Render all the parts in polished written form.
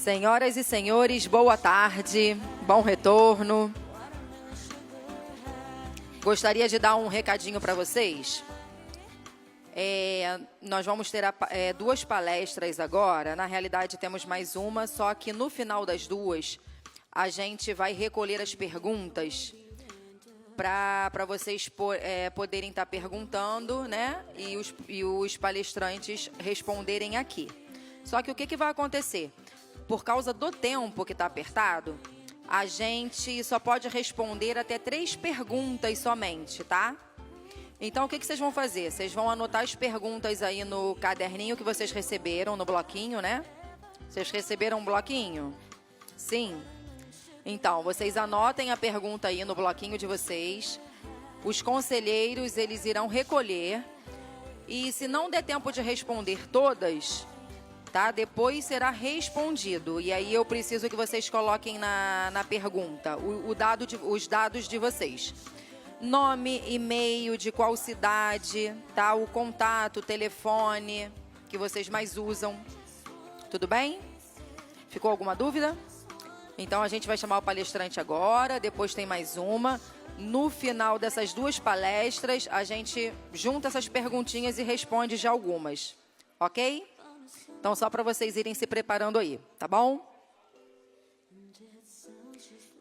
Senhoras e senhores, boa tarde, bom retorno. Gostaria de dar um recadinho para vocês. Nós vamos ter duas palestras agora. Na realidade, temos mais uma, só que no final das duas, a gente vai recolher as perguntas para vocês poderem estar perguntando, né? E os palestrantes responderem aqui. Só que o que vai acontecer? Por causa do tempo que está apertado, a gente só pode responder até 3 perguntas somente, tá? Então, o que vocês vão fazer? Vocês vão anotar as perguntas aí no caderninho que vocês receberam, no bloquinho, né? Vocês receberam um bloquinho? Sim. Então, vocês anotem a pergunta aí no bloquinho de vocês. Os conselheiros, eles irão recolher. E se não der tempo de responder todas, tá? Depois será respondido. E aí eu preciso que vocês coloquem na pergunta os dados de vocês. Nome, e-mail, de qual cidade, tá? O contato, o telefone que vocês mais usam. Tudo bem? Ficou alguma dúvida? Então, a gente vai chamar o palestrante agora, depois tem mais uma. No final dessas 2 palestras, a gente junta essas perguntinhas e responde já algumas. Ok? Então, só para vocês irem se preparando aí, tá bom?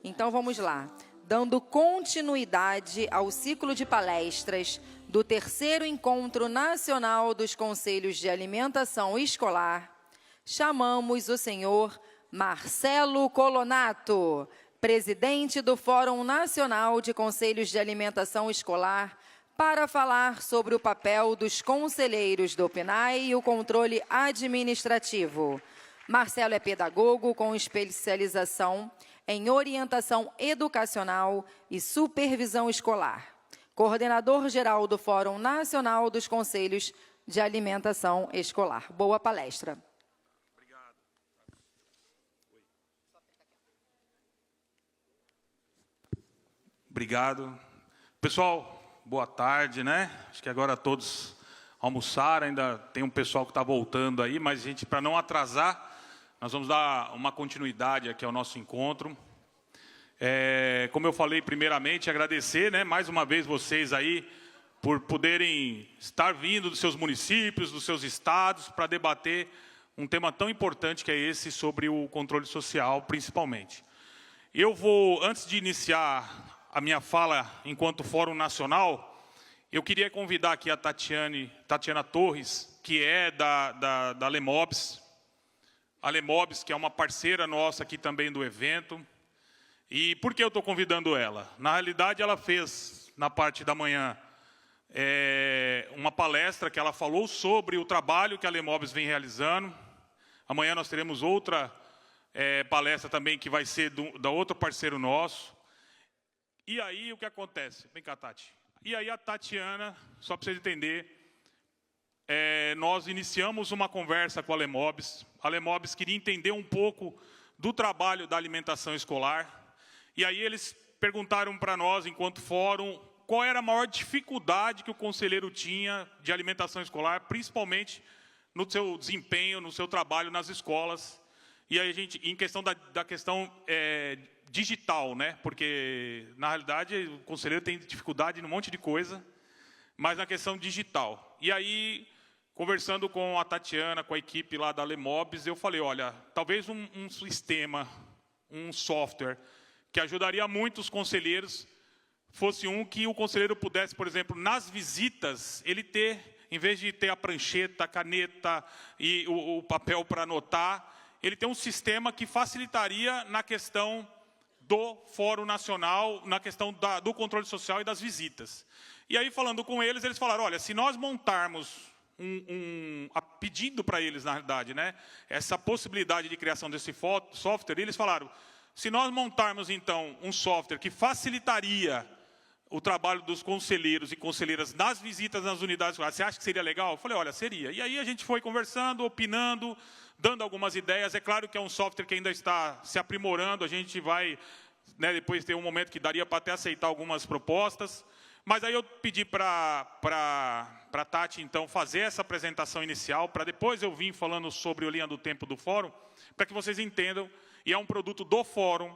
Então, vamos lá. Dando continuidade ao ciclo de palestras do 3º Encontro Nacional dos Conselhos de Alimentação Escolar, chamamos o senhor Marcelo Colonato, presidente do Fórum Nacional de Conselhos de Alimentação Escolar, para falar sobre o papel dos conselheiros do PNAE e o controle administrativo. Marcelo é pedagogo com especialização em orientação educacional e supervisão escolar. Coordenador geral do Fórum Nacional dos Conselhos de Alimentação Escolar. Boa palestra. Obrigado. Pessoal, boa tarde, né? Acho que agora todos almoçaram, ainda tem um pessoal que está voltando aí, mas, gente, para não atrasar, nós vamos dar uma continuidade aqui ao nosso encontro. Como eu falei, primeiramente, agradecer, né, mais uma vez vocês aí por poderem estar vindo dos seus municípios, dos seus estados, para debater um tema tão importante que é esse sobre o controle social, principalmente. Eu vou, antes de iniciar a minha fala enquanto Fórum Nacional, eu queria convidar aqui a Tatiana Torres, que é da Lemobs. A Lemobs, que é uma parceira nossa aqui também do evento. E por que eu estou convidando ela? Na realidade, ela fez, na parte da manhã, uma palestra que ela falou sobre o trabalho que a Lemobs vem realizando. Amanhã nós teremos outra palestra também, que vai ser da outro parceiro nosso. E aí, o que acontece? Vem cá, Tati. E aí, a Tatiana, só para vocês entenderem, nós iniciamos uma conversa com a Lemobs. A Lemobs queria entender um pouco do trabalho da alimentação escolar. E aí, eles perguntaram para nós, enquanto fórum, qual era a maior dificuldade que o conselheiro tinha de alimentação escolar, principalmente no seu desempenho, no seu trabalho nas escolas. E aí, em questão da questão digital, né? Porque, na realidade, o conselheiro tem dificuldade em um monte de coisa, mas na questão digital. E aí, conversando com a Tatiana, com a equipe lá da Lemobs, eu falei, olha, talvez um sistema, um software, que ajudaria muito os conselheiros, fosse um que o conselheiro pudesse, por exemplo, nas visitas, ele ter, em vez de ter a prancheta, a caneta e o papel para anotar, ele tem um sistema que facilitaria na questão do Fórum Nacional, na questão do controle social e das visitas. E aí, falando com eles, eles falaram, olha, se nós montarmos pedindo para eles, na realidade, né, essa possibilidade de criação desse software, eles falaram, se nós montarmos, então, um software que facilitaria o trabalho dos conselheiros e conselheiras nas visitas nas unidades escolares, você acha que seria legal? Eu falei, olha, seria. E aí a gente foi conversando, opinando, dando algumas ideias. É claro que é um software que ainda está se aprimorando, a gente vai, né, depois ter um momento que daria para até aceitar algumas propostas, Mas aí eu pedi para a Tati, então, fazer essa apresentação inicial, para depois eu vir falando sobre o Linha do Tempo do Fórum, para que vocês entendam, e é um produto do Fórum.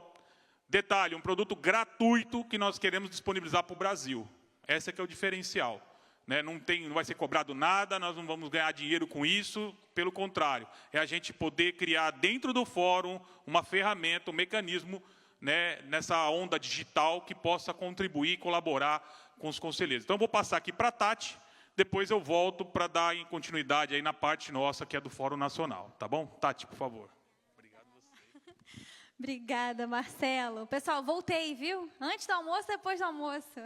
Detalhe, um produto gratuito que nós queremos disponibilizar para o Brasil. Esse é que é o diferencial. Né? Não vai ser cobrado nada, nós não vamos ganhar dinheiro com isso, pelo contrário. É a gente poder criar dentro do Fórum uma ferramenta, um mecanismo, né, nessa onda digital que possa contribuir e colaborar com os conselheiros. Então, eu vou passar aqui para a Tati, depois eu volto para dar continuidade aí na parte nossa, que é do Fórum Nacional. Tá bom? Tati, por favor. Obrigado você. Obrigada, Marcelo. Pessoal, voltei, viu? Antes do almoço, depois do almoço.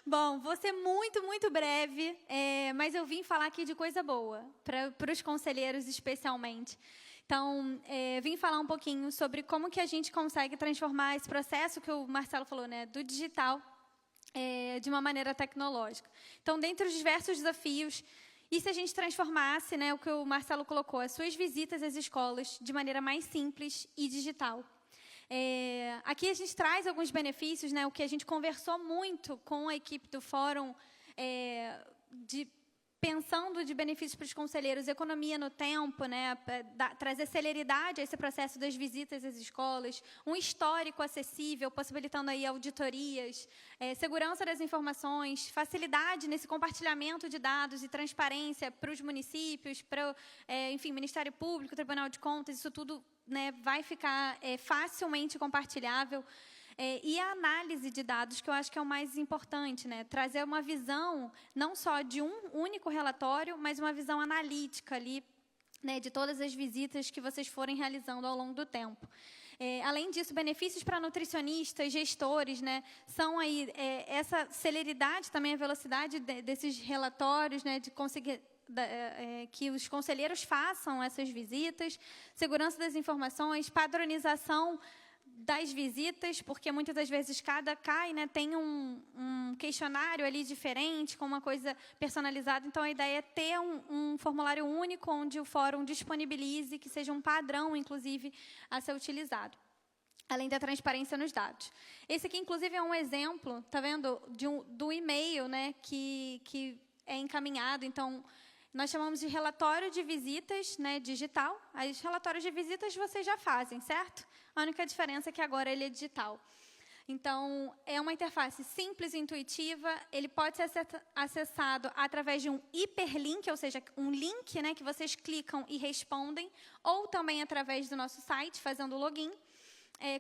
Bom, vou ser muito, muito breve, mas eu vim falar aqui de coisa boa, para os conselheiros especialmente. Então, vim falar um pouquinho sobre como que a gente consegue transformar esse processo que o Marcelo falou, né, do digital, de uma maneira tecnológica. Então, dentre os diversos desafios, e se a gente transformasse, né, o que o Marcelo colocou, as suas visitas às escolas de maneira mais simples e digital. Aqui a gente traz alguns benefícios, né, o que a gente conversou muito com a equipe do Fórum, pensando de benefícios para os conselheiros, economia no tempo, né, trazer celeridade a esse processo das visitas às escolas, um histórico acessível, possibilitando aí auditorias, segurança das informações, facilidade nesse compartilhamento de dados e transparência para os municípios, para, enfim, Ministério Público, Tribunal de Contas, isso tudo, né, vai ficar facilmente compartilhável. E a análise de dados, que eu acho que é o mais importante, né? Trazer uma visão, não só de um único relatório, mas uma visão analítica ali, né, de todas as visitas que vocês forem realizando ao longo do tempo. Além disso, benefícios para nutricionistas, gestores, né, são aí essa celeridade, também a velocidade desses relatórios, né, de conseguir que os conselheiros façam essas visitas, segurança das informações, padronização das visitas, porque muitas das vezes cada CAI, né, tem um questionário ali diferente, com uma coisa personalizada. Então, a ideia é ter um formulário único onde o fórum disponibilize, que seja um padrão, inclusive, a ser utilizado, além da transparência nos dados. Esse aqui, inclusive, é um exemplo, tá vendo, do e-mail, né, que é encaminhado. Então, nós chamamos de relatório de visitas, né, digital. Os relatórios de visitas vocês já fazem, certo? A única diferença é que agora ele é digital. Então, é uma interface simples e intuitiva. Ele pode ser acessado através de um hiperlink, ou seja, um link, né, que vocês clicam e respondem, ou também através do nosso site, fazendo o login.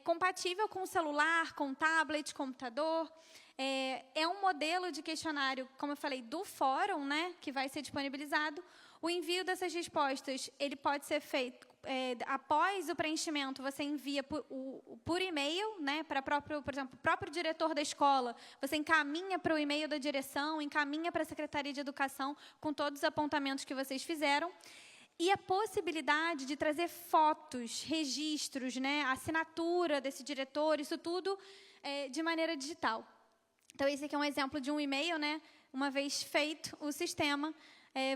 Compatível com celular, com tablet, computador. É um modelo de questionário, como eu falei, do fórum, né, que vai ser disponibilizado. O envio dessas respostas, ele pode ser feito após o preenchimento, você envia por e-mail, né, para por exemplo, o próprio diretor da escola, você encaminha para o e-mail da direção, encaminha para a Secretaria de Educação com todos os apontamentos que vocês fizeram. E a possibilidade de trazer fotos, registros, né, assinatura desse diretor, isso tudo de maneira digital. Então, esse aqui é um exemplo de um e-mail, né? Uma vez feito o sistema,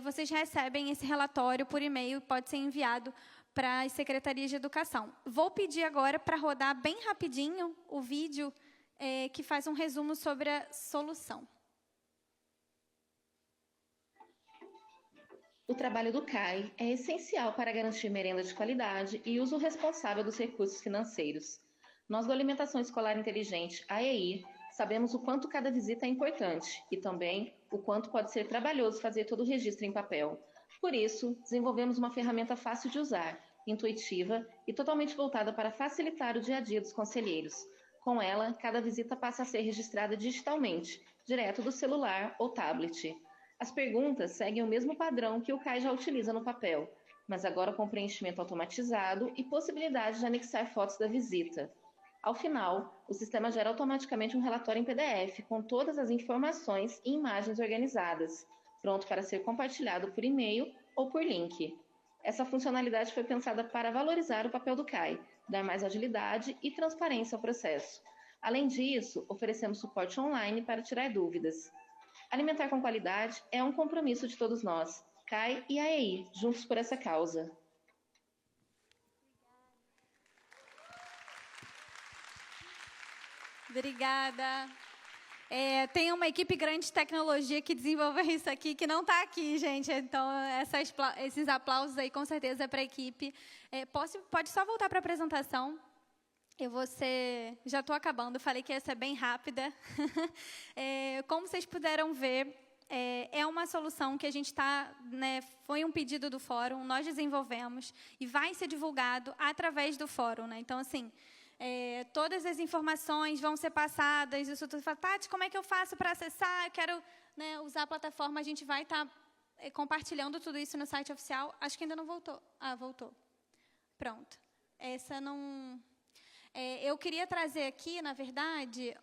vocês recebem esse relatório por e-mail, pode ser enviado para as secretarias de educação. Vou pedir agora para rodar bem rapidinho o vídeo que faz um resumo sobre a solução. O trabalho do CAI é essencial para garantir merenda de qualidade e uso responsável dos recursos financeiros. Nós do Alimentação Escolar Inteligente, AEI, sabemos o quanto cada visita é importante e também o quanto pode ser trabalhoso fazer todo o registro em papel. Por isso, desenvolvemos uma ferramenta fácil de usar, intuitiva e totalmente voltada para facilitar o dia a dia dos conselheiros. Com ela, cada visita passa a ser registrada digitalmente, direto do celular ou tablet. As perguntas seguem o mesmo padrão que o CAI já utiliza no papel, mas agora com preenchimento automatizado e possibilidade de anexar fotos da visita. Ao final, o sistema gera automaticamente um relatório em PDF com todas as informações e imagens organizadas, pronto para ser compartilhado por e-mail ou por link. Essa funcionalidade foi pensada para valorizar o papel do CAI, dar mais agilidade e transparência ao processo. Além disso, oferecemos suporte online para tirar dúvidas. Alimentar com qualidade é um compromisso de todos nós, CAI e AEI, juntos por essa causa. Obrigada. Tem uma equipe grande de tecnologia que desenvolveu isso aqui, que não está aqui, gente. Então, esses aplausos aí, com certeza, é para a equipe. Pode só voltar para a apresentação. Já estou acabando, falei que ia ser bem rápida. Como vocês puderam ver, é uma solução que a gente está, né, foi um pedido do fórum, nós desenvolvemos e vai ser divulgado através do fórum, né? Então, assim, todas as informações vão ser passadas. Isso tudo fala, Tati, como é que eu faço para acessar? Eu quero, né, usar a plataforma. A gente vai estar compartilhando tudo isso no site oficial. Acho que ainda não voltou. Ah, voltou. Pronto. Essa não... eu queria trazer aqui, na verdade,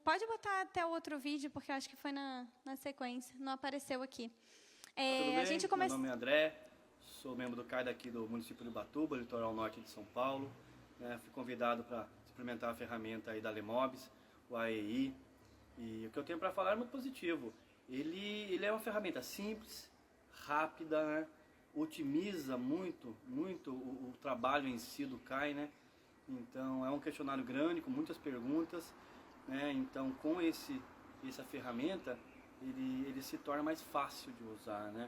Pode botar até o outro vídeo, porque eu acho que foi na sequência. Não apareceu aqui. Tudo bem? A gente Meu nome é André, sou membro do CAI daqui do município de Ubatuba, litoral norte de São Paulo. Fui convidado para experimentar a ferramenta aí da Lemobis, o AEI. E o que eu tenho para falar é muito positivo. Ele é uma ferramenta simples, rápida, né? Otimiza muito o trabalho em si do CAI, né? Então, é um questionário grande, com muitas perguntas, né? Então, com essa ferramenta, ele se torna mais fácil de usar, né?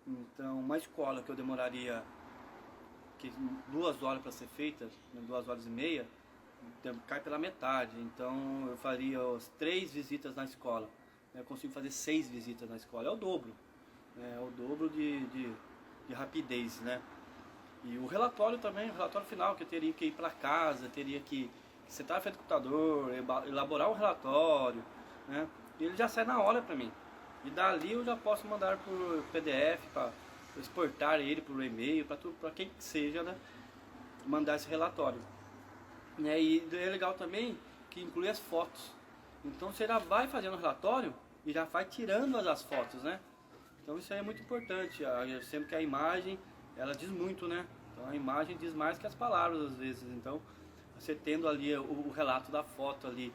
Então, uma escola que eu demoraria 2 horas para ser feita, 2 horas e meia, cai pela metade. Então, eu faria as 3 visitas na escola. Eu consigo fazer 6 visitas na escola. É o dobro. É o dobro de rapidez, né? E o relatório também, o relatório final, que eu teria que ir para casa, teria que sentar na frente do computador, elaborar um relatório, né? E ele já sai na hora para mim. E dali eu já posso mandar por PDF, para exportar ele por e-mail, para quem que seja, né? Mandar esse relatório. E é legal também que inclui as fotos. Então você já vai fazendo o relatório e já vai tirando as fotos, né? Então isso aí é muito importante, sempre que a imagem, ela diz muito, né? Então a imagem diz mais que as palavras às vezes. Então você tendo ali o relato da foto ali,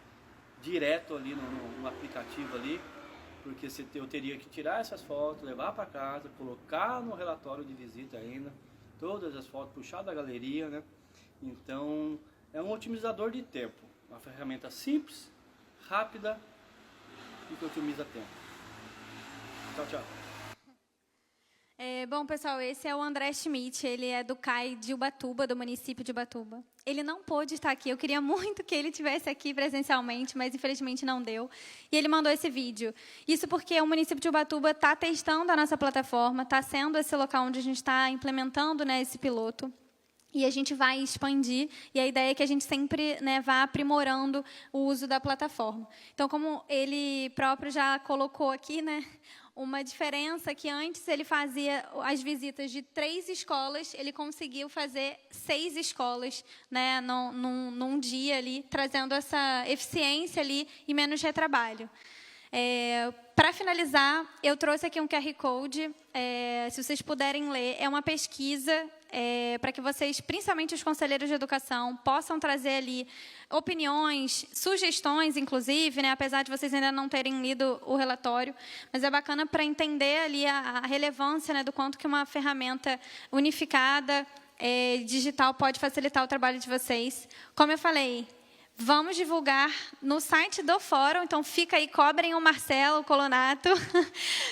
direto ali no aplicativo ali, porque eu teria que tirar essas fotos, levar para casa, colocar no relatório de visita ainda, todas as fotos, puxar da galeria, né? Então é um otimizador de tempo, uma ferramenta simples, rápida e que otimiza tempo. Tchau, tchau. Bom, pessoal, esse é o André Schmidt, ele é do CAI de Ubatuba, do município de Ubatuba. Ele não pôde estar aqui, eu queria muito que ele estivesse aqui presencialmente, mas infelizmente não deu. E ele mandou esse vídeo. Isso porque o município de Ubatuba está testando a nossa plataforma, está sendo esse local onde a gente está implementando, né, esse piloto. E a gente vai expandir, e a ideia é que a gente sempre, né, vá aprimorando o uso da plataforma. Então, como ele próprio já colocou aqui, né, uma diferença que antes ele fazia as visitas de 3 escolas, ele conseguiu fazer 6 escolas, né, num dia ali, trazendo essa eficiência ali e menos retrabalho. Para finalizar, eu trouxe aqui um QR Code, se vocês puderem ler, é uma pesquisa para que vocês, principalmente os conselheiros de educação, possam trazer ali opiniões, sugestões, inclusive, né, apesar de vocês ainda não terem lido o relatório, mas é bacana para entender ali a relevância, né, do quanto que uma ferramenta unificada, digital, pode facilitar o trabalho de vocês. Como eu falei, vamos divulgar no site do fórum, então fica aí, cobrem o Marcelo Colonato,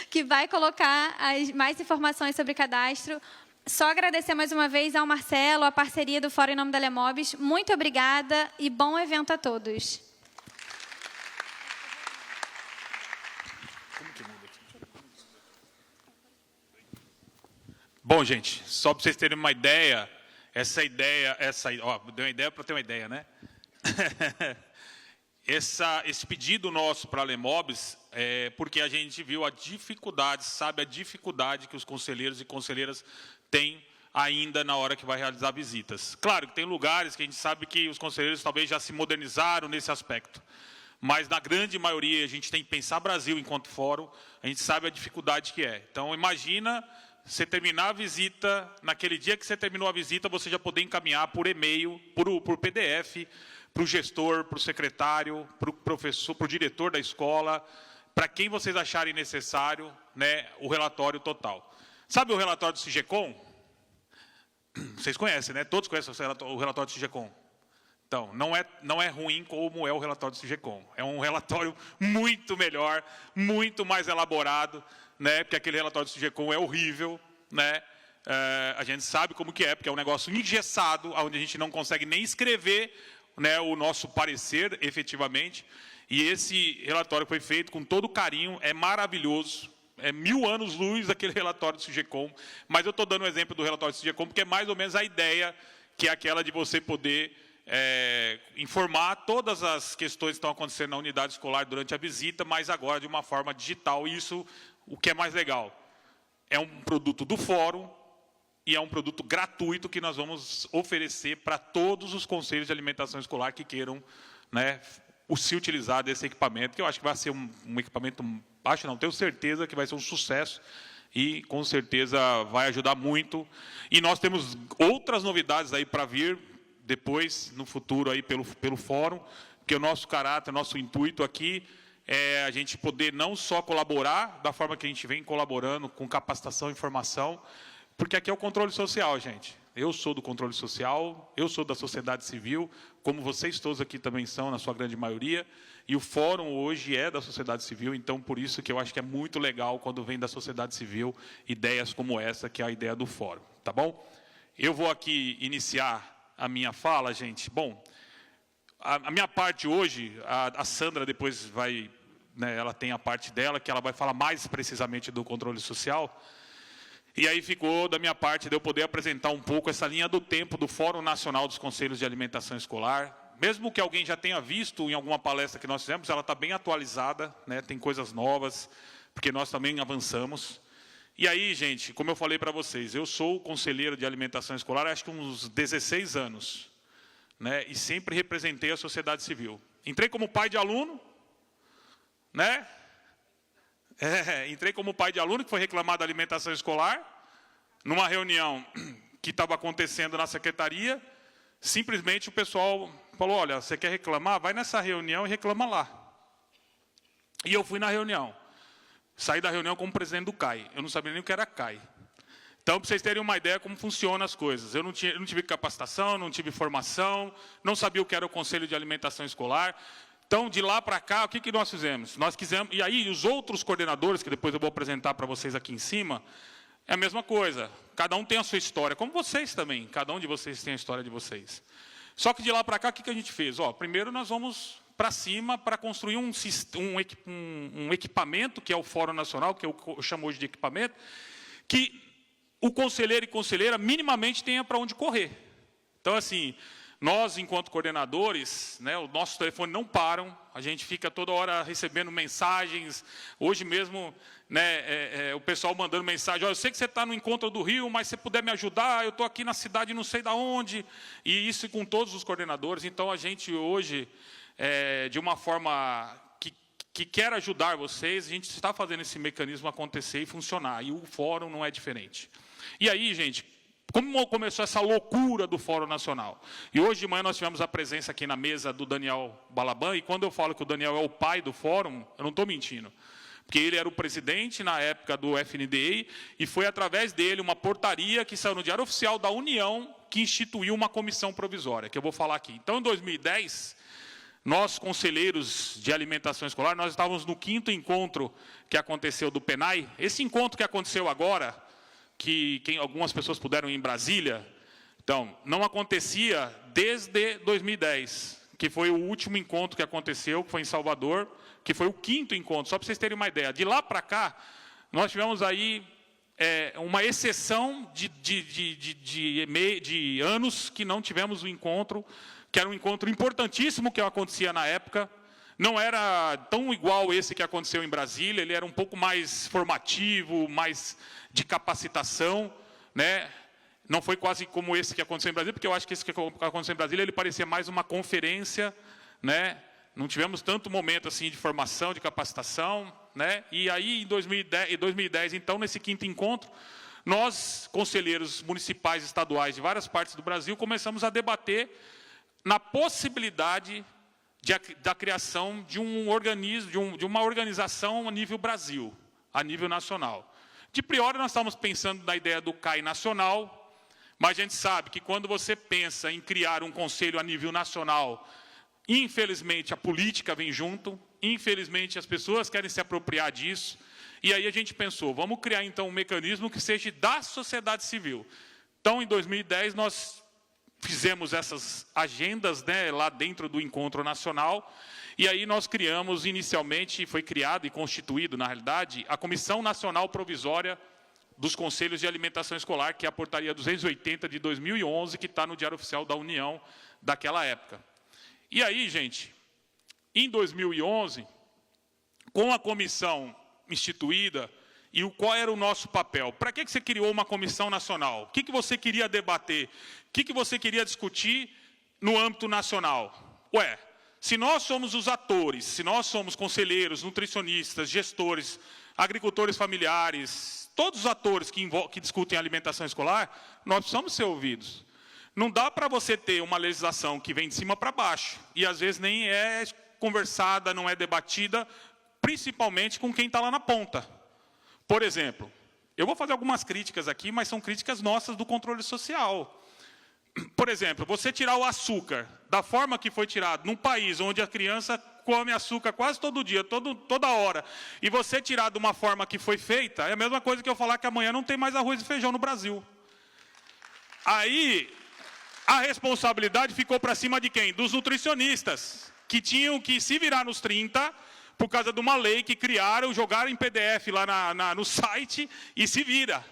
que vai colocar mais informações sobre cadastro. Só agradecer mais uma vez ao Marcelo, a parceria do Fórum em nome da Lemobis. Muito obrigada e bom evento a todos. Bom, gente, só para vocês terem uma ideia, deu uma ideia para ter uma ideia, né? Esse pedido nosso para a Lemobis é porque a gente viu a dificuldade, sabe a dificuldade que os conselheiros e conselheiras têm ainda na hora que vai realizar visitas. Claro que tem lugares que a gente sabe que os conselheiros talvez já se modernizaram nesse aspecto, mas na grande maioria a gente tem que pensar Brasil enquanto fórum, a gente sabe a dificuldade que é. Então imagina você terminar a visita, naquele dia que você terminou a visita, você já poder encaminhar por e-mail, por PDF, para o gestor, para o secretário, para o professor, para o diretor da escola, para quem vocês acharem necessário, né, o relatório total. Sabe o relatório do CIGECOM? Vocês conhecem, né? Todos conhecem o relatório do CIGECOM. Então, não é ruim como é o relatório do SIGECOM. É um relatório muito melhor, muito mais elaborado, né? Porque aquele relatório do SIGECOM é horrível, né? A gente sabe como que é, porque é um negócio engessado, onde a gente não consegue nem escrever, né, o nosso parecer, efetivamente. E esse relatório foi feito com todo carinho, é maravilhoso. É 1000 anos-luz aquele relatório do SIGECOM. Mas eu estou dando o exemplo do relatório do SIGECOM, porque é mais ou menos a ideia que é aquela de você poder informar todas as questões que estão acontecendo na unidade escolar durante a visita, mas agora de uma forma digital. E isso, o que é mais legal, é um produto do fórum e é um produto gratuito que nós vamos oferecer para todos os conselhos de alimentação escolar que queiram, né, se utilizar desse equipamento, que eu acho que vai ser um equipamento, tenho certeza que vai ser um sucesso e, com certeza, vai ajudar muito. E nós temos outras novidades aí para vir depois, no futuro, aí pelo fórum, porque o nosso caráter, o nosso intuito aqui é a gente poder não só colaborar da forma que a gente vem colaborando, com capacitação e informação, porque aqui é o controle social, gente. Eu sou do controle social, eu sou da sociedade civil, como vocês todos aqui também são, na sua grande maioria, e o fórum hoje é da sociedade civil, então por isso que eu acho que é muito legal quando vem da sociedade civil ideias como essa, que é a ideia do fórum, tá bom? Eu vou aqui iniciar a minha fala, gente. Bom, a minha parte hoje, a Sandra depois vai, né, ela tem a parte dela, que ela vai falar mais precisamente do controle social. E aí ficou da minha parte de eu poder apresentar um pouco essa linha do tempo do Fórum Nacional dos Conselhos de Alimentação Escolar. Mesmo que alguém já tenha visto em alguma palestra que nós fizemos, ela está bem atualizada, né? Tem coisas novas, porque nós também avançamos. E aí, gente, como eu falei para vocês, eu sou conselheiro de alimentação escolar, acho que uns 16 anos, né? E sempre representei a sociedade civil. Entrei como pai de aluno, né? Entrei como pai de aluno que foi reclamar da alimentação escolar, numa reunião que estava acontecendo na secretaria. Simplesmente o pessoal falou, olha, você quer reclamar? Vai nessa reunião e reclama lá. E eu fui na reunião. Saí da reunião como presidente do CAI. Eu não sabia nem o que era CAI. Então, para vocês terem uma ideia como funcionam as coisas. Eu não tive capacitação, não tive formação, não sabia o que era o Conselho de Alimentação Escolar. Então, de lá para cá, o que nós fizemos? Nós quisemos, e aí os outros coordenadores, que depois eu vou apresentar para vocês aqui em cima, é a mesma coisa. Cada um tem a sua história, como vocês também. Cada um de vocês tem a história de vocês. Só que de lá para cá, o que a gente fez? Primeiro nós vamos para cima para construir um equipamento, que é o Fórum Nacional, que eu chamo hoje de equipamento, que o conselheiro e conselheira minimamente tenha para onde correr. Então, assim, nós, enquanto coordenadores, né, os nossos telefones não param, a gente fica toda hora recebendo mensagens. Hoje mesmo, né, o pessoal mandando mensagem, eu sei que você está no Encontro do Rio, mas se puder me ajudar, eu estou aqui na cidade não sei de onde, e isso com todos os coordenadores. Então, a gente hoje, de uma forma que quer ajudar vocês, a gente está fazendo esse mecanismo acontecer e funcionar, e o fórum não é diferente. E aí, gente, como começou essa loucura do Fórum Nacional? E hoje de manhã nós tivemos a presença aqui na mesa do Daniel Balaban, e quando eu falo que o Daniel é o pai do Fórum, eu não estou mentindo. Porque ele era o presidente na época do FNDE, e foi através dele uma portaria que saiu no Diário Oficial da União, que instituiu uma comissão provisória, que eu vou falar aqui. Então, em 2010, nós, conselheiros de alimentação escolar, nós estávamos no 5º encontro que aconteceu do PENAI. Esse encontro que aconteceu agora, que algumas pessoas puderam ir em Brasília, então, não acontecia desde 2010, que foi o último encontro que aconteceu, que foi em Salvador, que foi o 5º encontro, só para vocês terem uma ideia. De lá para cá, nós tivemos aí uma exceção de anos que não tivemos o encontro, que era um encontro importantíssimo que acontecia na época. Não era tão igual esse que aconteceu em Brasília, ele era um pouco mais formativo, mais de capacitação, né? Não foi quase como esse que aconteceu em Brasília, porque eu acho que esse que aconteceu em Brasília, ele parecia mais uma conferência, né? Não tivemos tanto momento assim de formação, de capacitação, né? E aí, em 2010, então, nesse 5º encontro, nós, conselheiros municipais e estaduais de várias partes do Brasil, começamos a debater na possibilidade da criação de um organismo, de uma organização a nível Brasil, a nível nacional. De priori, nós estávamos pensando na ideia do CAI nacional, Mas a gente sabe que quando você pensa em criar um conselho a nível nacional, infelizmente a política vem junto, infelizmente as pessoas querem se apropriar disso, e aí a gente pensou, vamos criar então um mecanismo que seja da sociedade civil. Então, em 2010, nós fizemos essas agendas, né, lá dentro do Encontro Nacional, e aí nós criamos, inicialmente, foi criado e constituído, na realidade, a Comissão Nacional Provisória dos Conselhos de Alimentação Escolar, que é a portaria 280 de 2011, que está no Diário Oficial da União daquela época. E aí, gente, em 2011, com a comissão instituída, e qual era o nosso papel? Para que você criou uma comissão nacional? O que você queria debater? O que você queria discutir no âmbito nacional? Ué, se nós somos os atores, se nós somos conselheiros, nutricionistas, gestores, agricultores familiares, todos os atores que discutem alimentação escolar, nós precisamos ser ouvidos. Não dá para você ter uma legislação que vem de cima para baixo, e às vezes nem é conversada, não é debatida, principalmente com quem está lá na ponta. Por exemplo, eu vou fazer algumas críticas aqui, mas são críticas nossas do controle social. Por exemplo, você tirar o açúcar da forma que foi tirado, num país onde a criança come açúcar quase todo dia, toda hora, e você tirar de uma forma que foi feita, é a mesma coisa que eu falar que amanhã não tem mais arroz e feijão no Brasil. Aí, a responsabilidade ficou para cima de quem? Dos nutricionistas, que tinham que se virar nos 30, por causa de uma lei que criaram, jogaram em PDF lá no site e se vira.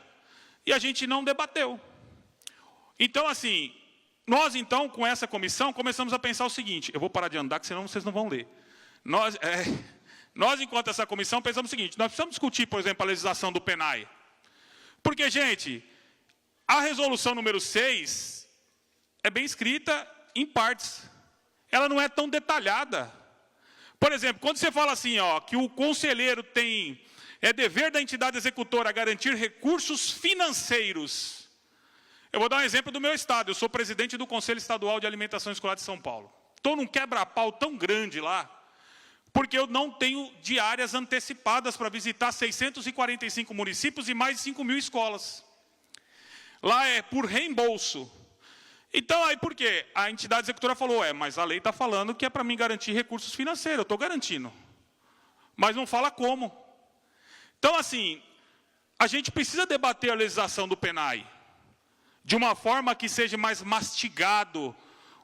E a gente não debateu. Então, assim, nós, então, com essa comissão, começamos a pensar o seguinte, eu vou parar de andar, que senão vocês não vão ler. Nós, enquanto essa comissão, pensamos o seguinte, nós precisamos discutir, por exemplo, a legislação do PENAI. Porque, gente, a resolução número 6 é bem escrita em partes. Ela não é tão detalhada. Por exemplo, quando você fala assim, ó, que o conselheiro é dever da entidade executora garantir recursos financeiros. Eu vou dar um exemplo do meu estado. Eu sou presidente do Conselho Estadual de Alimentação Escolar de São Paulo. Estou num quebra-pau tão grande lá, porque eu não tenho diárias antecipadas para visitar 645 municípios e mais de 5.000 escolas. Lá é por reembolso. Então, aí por quê? A entidade executora falou, mas a lei está falando que é para mim garantir recursos financeiros, eu estou garantindo. Mas não fala como. Então, assim, a gente precisa debater a legislação do PENAI de uma forma que seja mais mastigado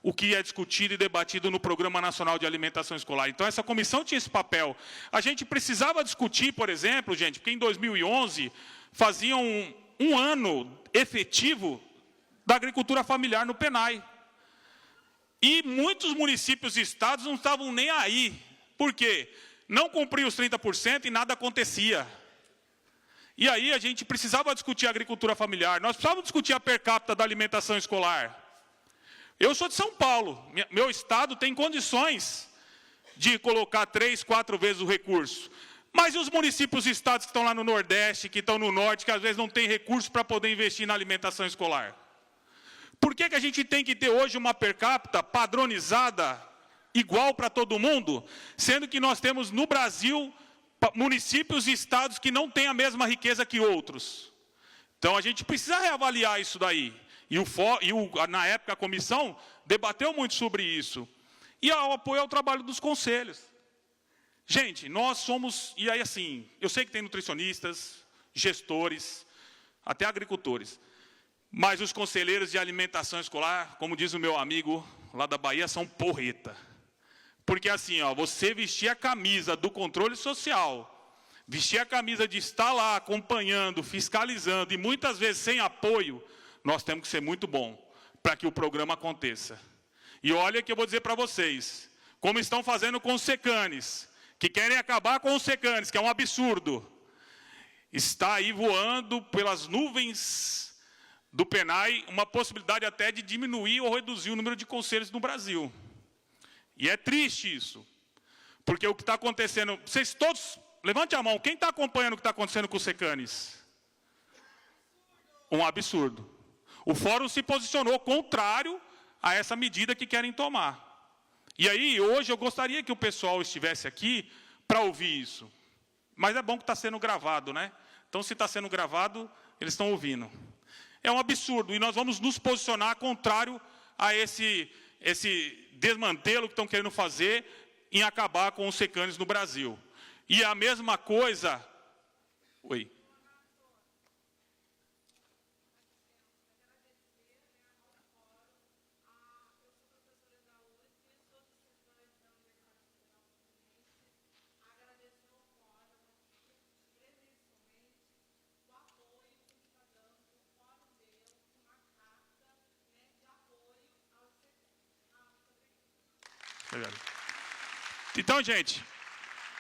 o que é discutido e debatido no Programa Nacional de Alimentação Escolar. Então, essa comissão tinha esse papel. A gente precisava discutir, por exemplo, gente, porque em 2011 faziam um ano efetivo da agricultura familiar no PENAI. E muitos municípios e estados não estavam nem aí. Por quê? Não cumpriam os 30% e nada acontecia. E aí a gente precisava discutir a agricultura familiar. Nós precisávamos discutir a per capita da alimentação escolar. Eu sou de São Paulo. Meu estado tem condições de colocar 3, 4 vezes o recurso. Mas e os municípios e estados que estão lá no Nordeste, que estão no Norte, que às vezes não têm recursos para poder investir na alimentação escolar? Por que a gente tem que ter hoje uma per capita padronizada, igual para todo mundo, sendo que nós temos no Brasil municípios e estados que não têm a mesma riqueza que outros? Então a gente precisa reavaliar isso daí. Na época a comissão debateu muito sobre isso. E o apoio ao trabalho dos conselhos. Gente, nós somos, e aí assim, eu sei que tem nutricionistas, gestores, até agricultores. Mas os conselheiros de alimentação escolar, como diz o meu amigo lá da Bahia, são porreta. Porque assim, ó, você vestir a camisa do controle social, vestir a camisa de estar lá acompanhando, fiscalizando, e muitas vezes sem apoio, nós temos que ser muito bom para que o programa aconteça. E olha que eu vou dizer para vocês, como estão fazendo com os secanes, que querem acabar com os secanes, que é um absurdo. Está aí voando pelas nuvens do PENAI uma possibilidade até de diminuir ou reduzir o número de conselhos no Brasil. E é triste isso. Porque o que está acontecendo... Vocês todos... Levante a mão. Quem está acompanhando o que está acontecendo com os secanes? Um absurdo. O fórum se posicionou contrário a essa medida que querem tomar. E aí, hoje, eu gostaria que o pessoal estivesse aqui para ouvir isso. Mas é bom que está sendo gravado, né? Então, se está sendo gravado, eles estão ouvindo. É um absurdo. E nós vamos nos posicionar contrário a esse desmantelo que estão querendo fazer em acabar com os SECANs no Brasil. E a mesma coisa... Oi. Então, gente,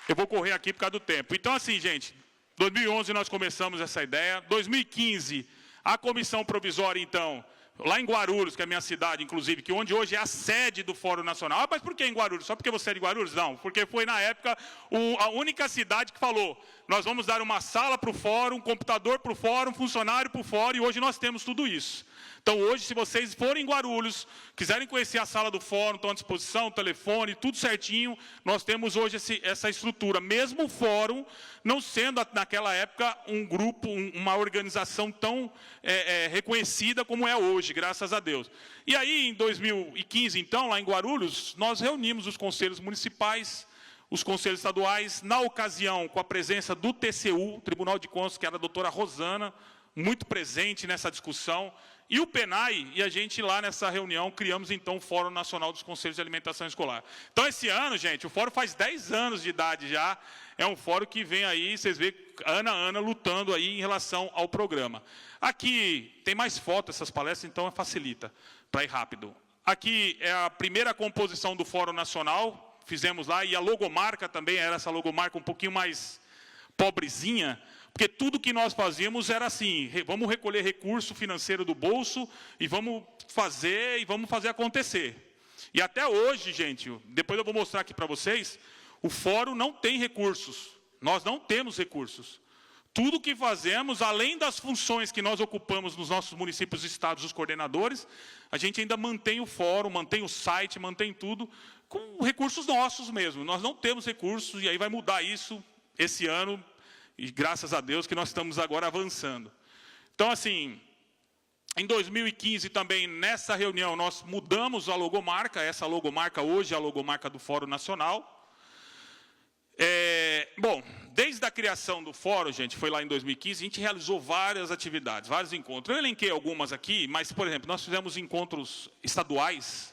eu vou correr aqui por causa do tempo. Então, assim, gente, 2011 nós começamos essa ideia. 2015, a comissão provisória, então, lá em Guarulhos, que é a minha cidade, inclusive, que onde hoje é a sede do Fórum Nacional. Ah, mas por que em Guarulhos? Só porque você é de Guarulhos? Não, porque foi, na época, a única cidade que falou, nós vamos dar uma sala para o Fórum, um computador para o Fórum, um funcionário para o Fórum, e hoje nós temos tudo isso. Então, hoje, se vocês forem em Guarulhos, quiserem conhecer a sala do Fórum, estão à disposição, telefone, tudo certinho, nós temos hoje essa estrutura. Mesmo o Fórum, não sendo, naquela época, um grupo, uma organização tão reconhecida como é hoje, graças a Deus. E aí, em 2015, então, lá em Guarulhos, nós reunimos os conselhos municipais, os conselhos estaduais, na ocasião, com a presença do TCU, Tribunal de Contas, que era a doutora Rosana, muito presente nessa discussão, e o PENAI, e a gente lá nessa reunião criamos então o Fórum Nacional dos Conselhos de Alimentação Escolar. Então esse ano, gente, o fórum faz 10 anos de idade já, é um fórum que vem aí, vocês veem, ano a ano lutando aí em relação ao programa. Aqui tem mais fotos essas palestras, então facilita para ir rápido. Aqui é a primeira composição do Fórum Nacional, fizemos lá, e a logomarca também era essa logomarca um pouquinho mais pobrezinha, porque tudo que nós fazíamos era assim, vamos recolher recurso financeiro do bolso e vamos fazer acontecer. E até hoje, gente, depois eu vou mostrar aqui para vocês, o fórum não tem recursos, nós não temos recursos. Tudo que fazemos, além das funções que nós ocupamos nos nossos municípios e estados, os coordenadores, a gente ainda mantém o fórum, mantém o site, mantém tudo, com recursos nossos mesmo. Nós não temos recursos, e aí vai mudar isso esse ano, e graças a Deus que nós estamos agora avançando. Então, assim, em 2015 também, nessa reunião, nós mudamos a logomarca. Essa logomarca hoje é a logomarca do Fórum Nacional. Bom, desde a criação do Fórum, gente, foi lá em 2015, a gente realizou várias atividades, vários encontros. Eu elenquei algumas aqui, mas, por exemplo, nós fizemos encontros estaduais,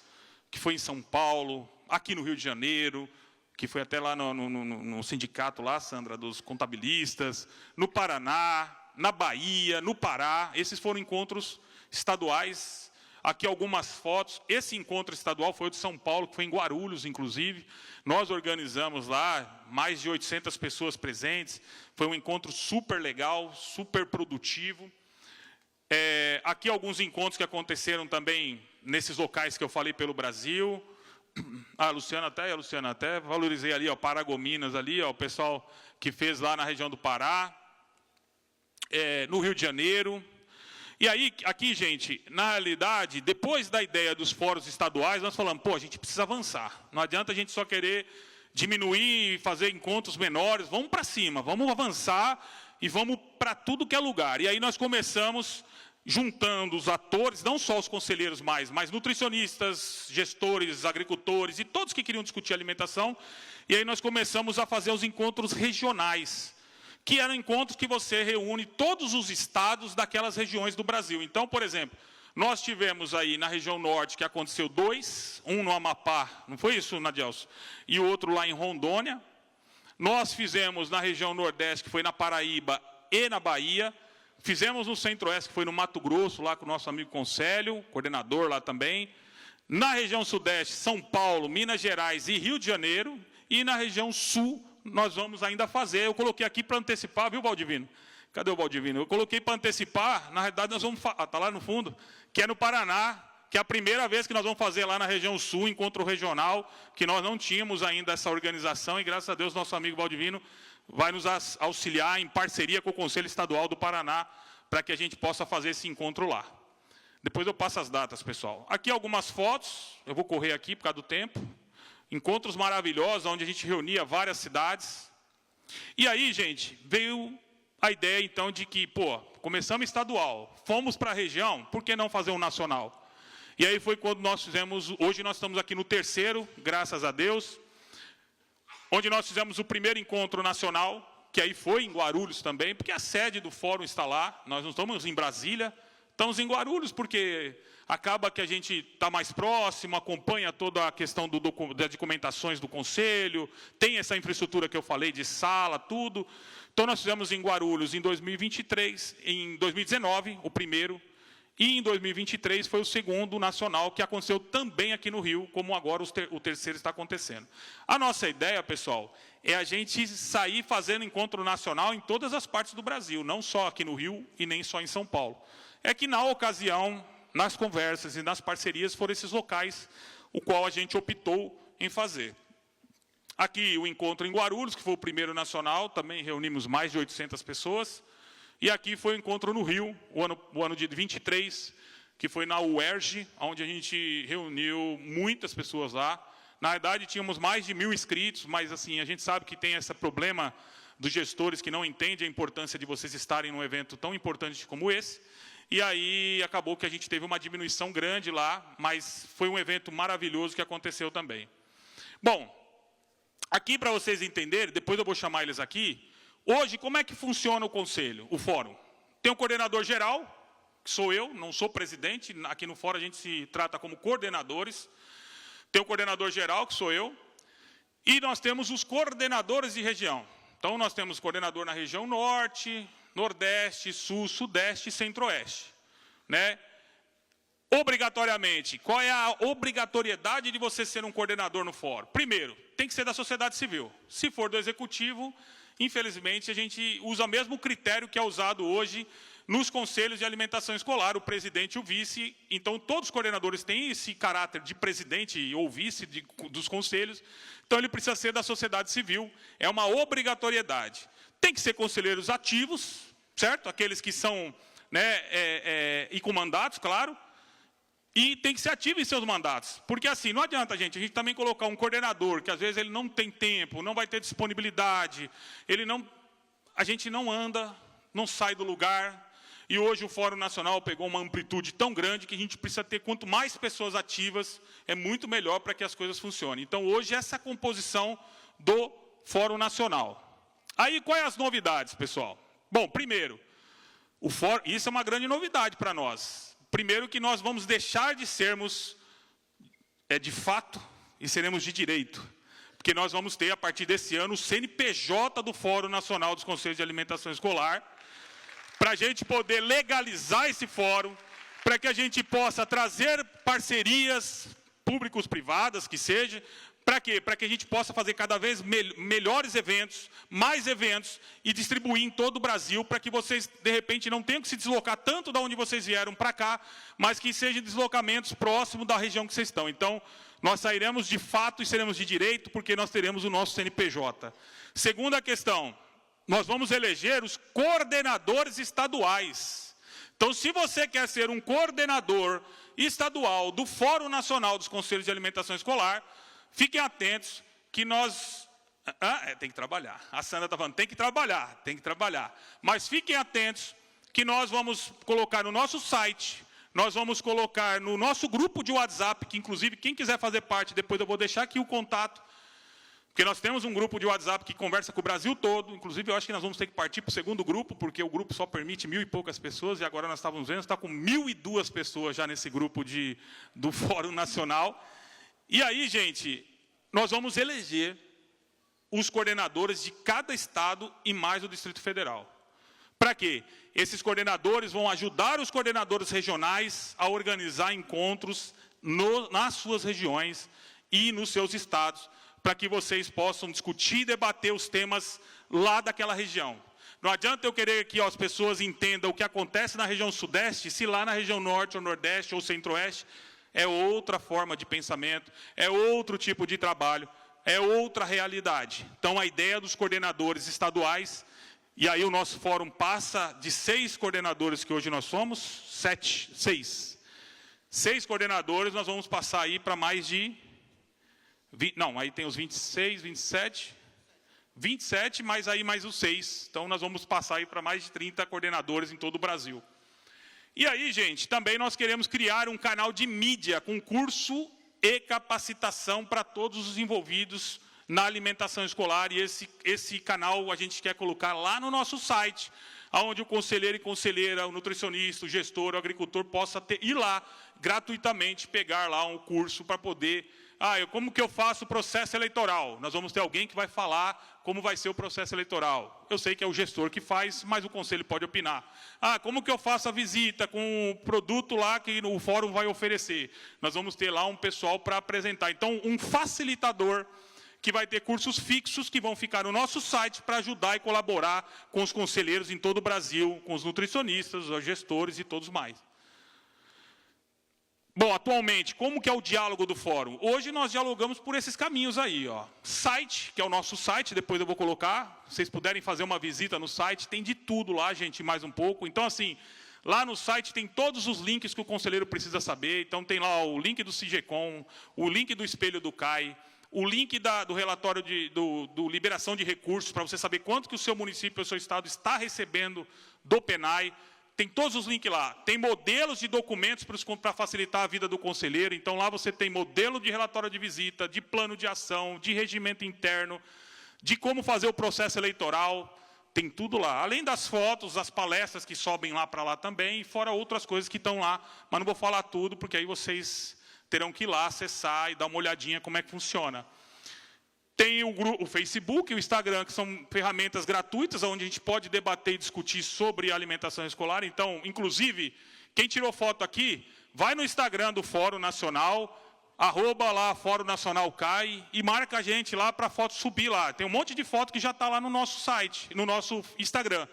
que foi em São Paulo, aqui no Rio de Janeiro, que foi até lá no sindicato lá, Sandra, dos contabilistas, no Paraná, na Bahia, no Pará. Esses foram encontros estaduais. Aqui algumas fotos. Esse encontro estadual foi o de São Paulo, que foi em Guarulhos, inclusive. Nós organizamos lá, mais de 800 pessoas presentes. Foi um encontro super legal, super produtivo. Aqui alguns encontros que aconteceram também nesses locais que eu falei pelo Brasil. A Luciana até valorizei ali, ó, Paragominas ali, ó, o pessoal que fez lá na região do Pará, no Rio de Janeiro. E aí, aqui, gente, na realidade, depois da ideia dos fóruns estaduais, nós falamos, pô, a gente precisa avançar. Não adianta a gente só querer diminuir e fazer encontros menores, vamos para cima, vamos avançar e vamos para tudo que é lugar. E aí nós começamos juntando os atores, não só os conselheiros mais, mas nutricionistas, gestores, agricultores e todos que queriam discutir alimentação. E aí nós começamos a fazer os encontros regionais, que eram encontros que você reúne todos os estados daquelas regiões do Brasil. Então, por exemplo, nós tivemos aí na região norte, que aconteceu 2, um no Amapá, não foi isso, Nadielso? E o outro lá em Rondônia. Nós fizemos na região nordeste, que foi na Paraíba e na Bahia. Fizemos no Centro-Oeste, que foi no Mato Grosso, lá com o nosso amigo Concélio, coordenador lá também. Na região Sudeste, São Paulo, Minas Gerais e Rio de Janeiro. E na região Sul, nós vamos ainda fazer. Eu coloquei aqui para antecipar, viu, Valdivino? Cadê o Valdivino? Eu coloquei para antecipar, na realidade nós vamos... Está lá no fundo, que é no Paraná, que é a primeira vez que nós vamos fazer lá na região Sul, encontro regional, que nós não tínhamos ainda essa organização, e graças a Deus nosso amigo Valdivino vai nos auxiliar em parceria com o Conselho Estadual do Paraná, para que a gente possa fazer esse encontro lá. Depois eu passo as datas, pessoal. Aqui algumas fotos, eu vou correr aqui por causa do tempo. Encontros maravilhosos, onde a gente reunia várias cidades. E aí, gente, veio a ideia, então, de que, começamos estadual, fomos para a região, por que não fazer um nacional? E aí foi quando nós fizemos, hoje nós estamos aqui no terceiro, graças a Deus, onde nós fizemos o primeiro encontro nacional, que aí foi em Guarulhos também, porque a sede do fórum está lá, nós não estamos em Brasília, estamos em Guarulhos, porque acaba que a gente está mais próximo, acompanha toda a questão das documentações do Conselho, tem essa infraestrutura que eu falei de sala, tudo. Então, nós fizemos em Guarulhos em 2023, em 2019, o primeiro, e em 2023 foi o segundo nacional, que aconteceu também aqui no Rio, como agora o terceiro está acontecendo. A nossa ideia, pessoal, é a gente sair fazendo encontro nacional em todas as partes do Brasil, não só aqui no Rio e nem só em São Paulo. É que, na ocasião, nas conversas e nas parcerias, foram esses locais o qual a gente optou em fazer. Aqui, o encontro em Guarulhos, que foi o primeiro nacional, também reunimos mais de 800 pessoas. E aqui foi o encontro no Rio, o ano de 23, que foi na UERJ, onde a gente reuniu muitas pessoas lá. Na verdade, tínhamos mais de 1.000 inscritos, mas assim, a gente sabe que tem esse problema dos gestores que não entendem a importância de vocês estarem num evento tão importante como esse. E aí acabou que a gente teve uma diminuição grande lá, mas foi um evento maravilhoso que aconteceu também. Bom, aqui para vocês entenderem, depois eu vou chamar eles aqui, hoje como é que funciona o conselho, o fórum? Tem um coordenador geral, que sou eu, não sou presidente, aqui no fórum a gente se trata como coordenadores. Tem o coordenador geral, que sou eu, e nós temos os coordenadores de região. Então, nós temos coordenador na região norte, nordeste, sul, sudeste e centro-oeste. Né? Obrigatoriamente, qual é a obrigatoriedade de você ser um coordenador no fórum? Primeiro, tem que ser da sociedade civil. Se for do executivo, infelizmente, a gente usa o mesmo critério que é usado hoje nos conselhos de alimentação escolar, o presidente e o vice. Então, todos os coordenadores têm esse caráter de presidente ou vice dos conselhos. Então, ele precisa ser da sociedade civil. É uma obrigatoriedade. Tem que ser conselheiros ativos, certo? Aqueles que são, e com mandatos, claro. E tem que ser ativo em seus mandatos. Porque, assim, não adianta, a gente também colocar um coordenador, que às vezes ele não tem tempo, não vai ter disponibilidade, a gente não anda, não sai do lugar. E hoje o Fórum Nacional pegou uma amplitude tão grande que a gente precisa ter, quanto mais pessoas ativas, é muito melhor para que as coisas funcionem. Então, hoje, essa é a composição do Fórum Nacional. Aí, quais as novidades, pessoal? Bom, primeiro, o fórum, isso é uma grande novidade para nós. Primeiro que nós vamos deixar de sermos de fato e seremos de direito. Porque nós vamos ter, a partir desse ano, o CNPJ do Fórum Nacional dos Conselhos de Alimentação Escolar, para a gente poder legalizar esse fórum, para que a gente possa trazer parcerias públicos-privadas, que seja, para quê? Para que a gente possa fazer cada vez melhores eventos, mais eventos, e distribuir em todo o Brasil, para que vocês, de repente, não tenham que se deslocar tanto da onde vocês vieram para cá, mas que sejam deslocamentos próximos da região que vocês estão. Então, nós sairemos de fato e seremos de direito, porque nós teremos o nosso CNPJ. Segunda questão, nós vamos eleger os coordenadores estaduais. Então, se você quer ser um coordenador estadual do Fórum Nacional dos Conselhos de Alimentação Escolar, fiquem atentos que nós... tem que trabalhar. A Sandra está falando, tem que trabalhar. Mas fiquem atentos que nós vamos colocar no nosso site, nós vamos colocar no nosso grupo de WhatsApp, que inclusive quem quiser fazer parte, depois eu vou deixar aqui o contato, porque nós temos um grupo de WhatsApp que conversa com o Brasil todo. Inclusive, eu acho que nós vamos ter que partir para o segundo grupo, porque o grupo só permite 1.000 e poucas pessoas, e agora nós estávamos vendo, está com 1.002 pessoas já nesse grupo do Fórum Nacional. E aí, gente, nós vamos eleger os coordenadores de cada estado e mais o Distrito Federal. Para quê? Esses coordenadores vão ajudar os coordenadores regionais a organizar encontros nas suas regiões e nos seus estados, para que vocês possam discutir e debater os temas lá daquela região. Não adianta eu querer que as pessoas entendam o que acontece na região sudeste, se lá na região norte, ou nordeste, ou centro-oeste, é outra forma de pensamento, é outro tipo de trabalho, é outra realidade. Então, a ideia dos coordenadores estaduais, e aí o nosso fórum passa de 6 coordenadores, que hoje nós somos, 6 coordenadores, nós vamos passar aí para mais de... Não, aí tem os 26, 27, 27, mas aí mais os 6. Então, nós vamos passar aí para mais de 30 coordenadores em todo o Brasil. E aí, gente, também nós queremos criar um canal de mídia com curso e capacitação para todos os envolvidos na alimentação escolar. E esse canal a gente quer colocar lá no nosso site, onde o conselheiro e conselheira, o nutricionista, o gestor, o agricultor possa ir lá gratuitamente, pegar lá um curso para poder... como que eu faço o processo eleitoral? Nós vamos ter alguém que vai falar como vai ser o processo eleitoral. Eu sei que é o gestor que faz, mas o conselho pode opinar. Como que eu faço a visita com o produto lá que o fórum vai oferecer? Nós vamos ter lá um pessoal para apresentar. Então, um facilitador que vai ter cursos fixos que vão ficar no nosso site para ajudar e colaborar com os conselheiros em todo o Brasil, com os nutricionistas, os gestores e todos mais. Bom, atualmente, como que é o diálogo do fórum? Hoje nós dialogamos por esses caminhos aí, ó. Site, que é o nosso site, depois eu vou colocar. Se vocês puderem fazer uma visita no site, tem de tudo lá, gente, mais um pouco. Então, assim, lá no site tem todos os links que o conselheiro precisa saber. Então, tem lá o link do CIGECOM, o link do espelho do CAI, o link do relatório do liberação de recursos, para você saber quanto que o seu município, o seu estado está recebendo do PENAI. Tem todos os links lá. Tem modelos de documentos para facilitar a vida do conselheiro. Então, lá você tem modelo de relatório de visita, de plano de ação, de regimento interno, de como fazer o processo eleitoral. Tem tudo lá. Além das fotos, as palestras que sobem lá para lá também, e fora outras coisas que estão lá. Mas não vou falar tudo, porque aí vocês terão que ir lá acessar e dar uma olhadinha como é que funciona. Tem o Facebook e o Instagram, que são ferramentas gratuitas, onde a gente pode debater e discutir sobre alimentação escolar. Então, inclusive, quem tirou foto aqui, vai no Instagram do Fórum Nacional, @lá Fórum Nacional CAI, e marca a gente lá para a foto subir lá. Tem um monte de foto que já está lá no nosso site, no nosso Instagram.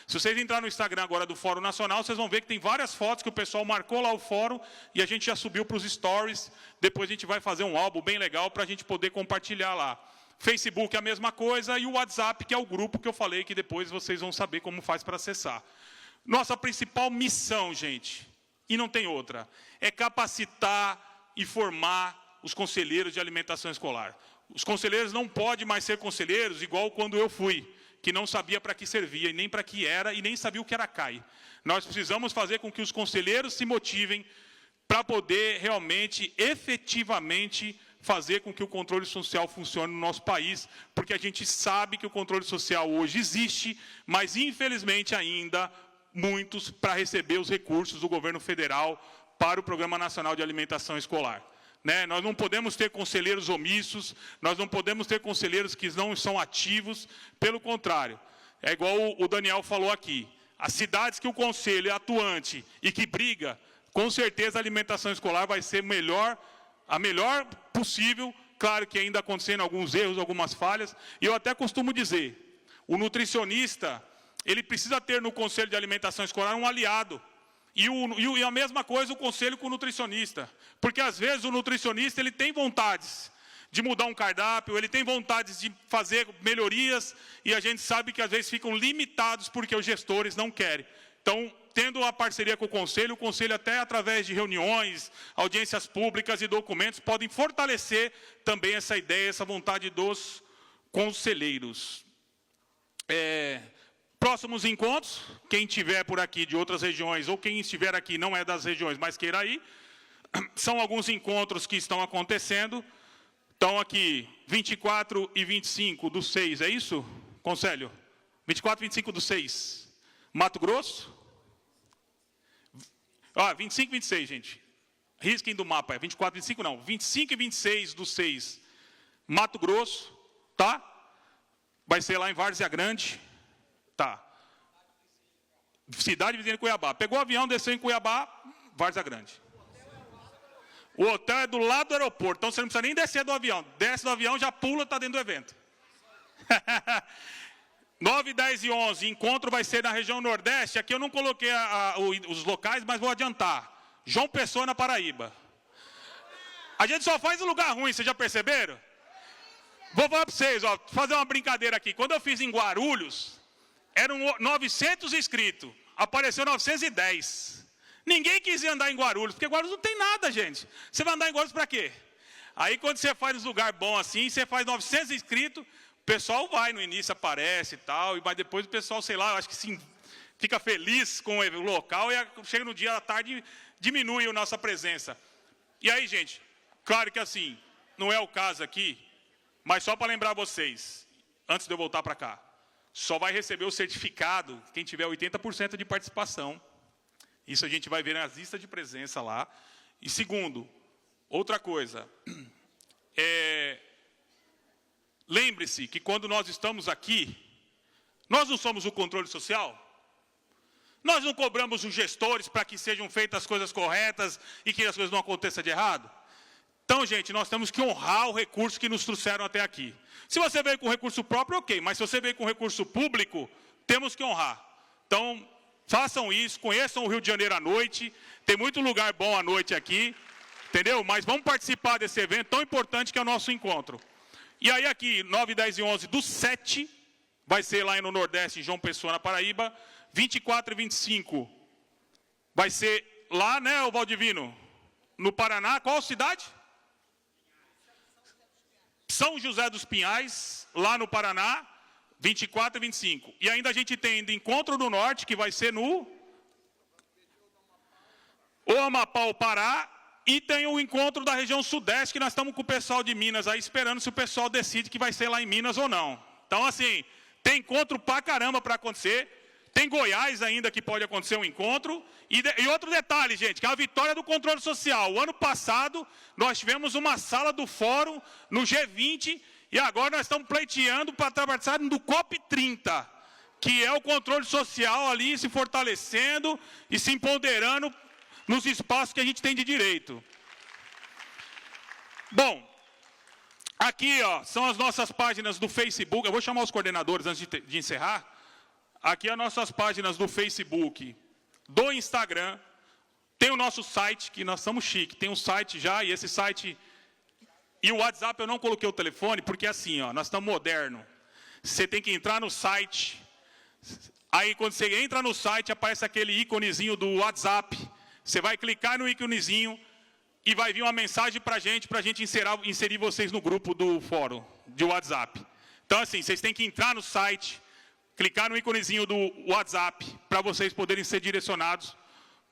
Se vocês entrarem no Instagram agora do Fórum Nacional, vocês vão ver que tem várias fotos que o pessoal marcou lá o fórum e a gente já subiu para os stories. Depois a gente vai fazer um álbum bem legal para a gente poder compartilhar lá. Facebook é a mesma coisa, e o WhatsApp, que é o grupo que eu falei, que depois vocês vão saber como faz para acessar. Nossa principal missão, gente, e não tem outra, é capacitar e formar os conselheiros de alimentação escolar. Os conselheiros não podem mais ser conselheiros igual quando eu fui, que não sabia para que servia, e nem para que era, e nem sabia o que era CAI. Nós precisamos fazer com que os conselheiros se motivem para poder realmente, efetivamente, fazer com que o controle social funcione no nosso país, porque a gente sabe que o controle social hoje existe, mas, infelizmente, ainda muitos para receber os recursos do governo federal para o Programa Nacional de Alimentação Escolar. Nós não podemos ter conselheiros omissos, nós não podemos ter conselheiros que não são ativos, pelo contrário. É igual o Daniel falou aqui, as cidades que o conselho é atuante e que briga, com certeza a alimentação escolar vai ser a melhor possível, claro que ainda acontecendo alguns erros, algumas falhas, e eu até costumo dizer, o nutricionista, ele precisa ter no Conselho de Alimentação Escolar um aliado, e a mesma coisa o conselho com o nutricionista, porque às vezes o nutricionista ele tem vontades de mudar um cardápio, ele tem vontades de fazer melhorias, e a gente sabe que às vezes ficam limitados porque os gestores não querem. Então, tendo uma parceria com o conselho até através de reuniões, audiências públicas e documentos, podem fortalecer também essa ideia, essa vontade dos conselheiros. Próximos encontros, quem estiver por aqui de outras regiões, ou quem estiver aqui não é das regiões, mas queira ir, são alguns encontros que estão acontecendo. Estão aqui 24 e 25 do 6, é isso, Conselho? 24 e 25 do 6, Mato Grosso? 25 e 26, gente. Risquem do mapa, 24 e 25 não. 25 e 26 do 6, Mato Grosso, tá? Vai ser lá em Várzea Grande, tá? Cidade vizinha de Cuiabá. Pegou o avião, desceu em Cuiabá, Várzea Grande. O hotel é do lado do aeroporto, então você não precisa nem descer do avião. Desce do avião, já pula, está dentro do evento. 9, 10 e 11, encontro vai ser na região Nordeste. Aqui eu não coloquei os locais, mas vou adiantar. João Pessoa, na Paraíba. A gente só faz em lugar ruim, vocês já perceberam? Vou falar para vocês, fazer uma brincadeira aqui. Quando eu fiz em Guarulhos, eram 900 inscritos, apareceu 910. Ninguém quis ir andar em Guarulhos, porque Guarulhos não tem nada, gente. Você vai andar em Guarulhos para quê? Aí, quando você faz um lugar bom assim, você faz 900 inscritos, pessoal vai, no início aparece e tal, mas depois o pessoal, sei lá, eu acho que sim, fica feliz com o local e chega no dia à tarde diminui a nossa presença. E aí, gente, claro que assim, não é o caso aqui, mas só para lembrar vocês, antes de eu voltar para cá, só vai receber o certificado quem tiver 80% de participação. Isso a gente vai ver nas listas de presença lá. E segundo, outra coisa, lembre-se que quando nós estamos aqui, nós não somos o controle social. Nós não cobramos os gestores para que sejam feitas as coisas corretas e que as coisas não aconteçam de errado. Então, gente, nós temos que honrar o recurso que nos trouxeram até aqui. Se você veio com recurso próprio, ok, mas se você veio com recurso público, temos que honrar. Então, façam isso, conheçam o Rio de Janeiro à noite, tem muito lugar bom à noite aqui, entendeu? Mas vamos participar desse evento tão importante que é o nosso encontro. E aí aqui, 9, 10 e 11 do 7, vai ser lá no Nordeste, em João Pessoa, na Paraíba. 24 e 25 vai ser lá, né, o Valdivino? No Paraná, qual cidade? São José dos Pinhais, lá no Paraná, 24 e 25. E ainda a gente tem ainda Encontro do Norte, que vai ser no Amapá, o Pará, e tem o encontro da região Sudeste, que nós estamos com o pessoal de Minas aí, esperando se o pessoal decide que vai ser lá em Minas ou não. Então, assim, tem encontro pra caramba para acontecer. Tem Goiás ainda que pode acontecer um encontro. E outro detalhe, gente, que é a vitória do controle social. O ano passado, nós tivemos uma sala do fórum no G20 e agora nós estamos pleiteando para trabalhar do COP30, que é o controle social ali se fortalecendo e se empoderando nos espaços que a gente tem de direito. Bom, aqui ó, são as nossas páginas do Facebook. Eu vou chamar os coordenadores antes de encerrar. Aqui as nossas páginas do Facebook, do Instagram, tem o nosso site, que nós somos chique, tem um site já, e esse site, e o WhatsApp eu não coloquei o telefone, porque assim, ó, nós estamos modernos, você tem que entrar no site, aí quando você entra no site, aparece aquele íconezinho do WhatsApp, você vai clicar no íconezinho, e vai vir uma mensagem para a gente inserir vocês no grupo do fórum, de WhatsApp. Então assim, vocês têm que entrar no site, clicar no íconezinho do WhatsApp para vocês poderem ser direcionados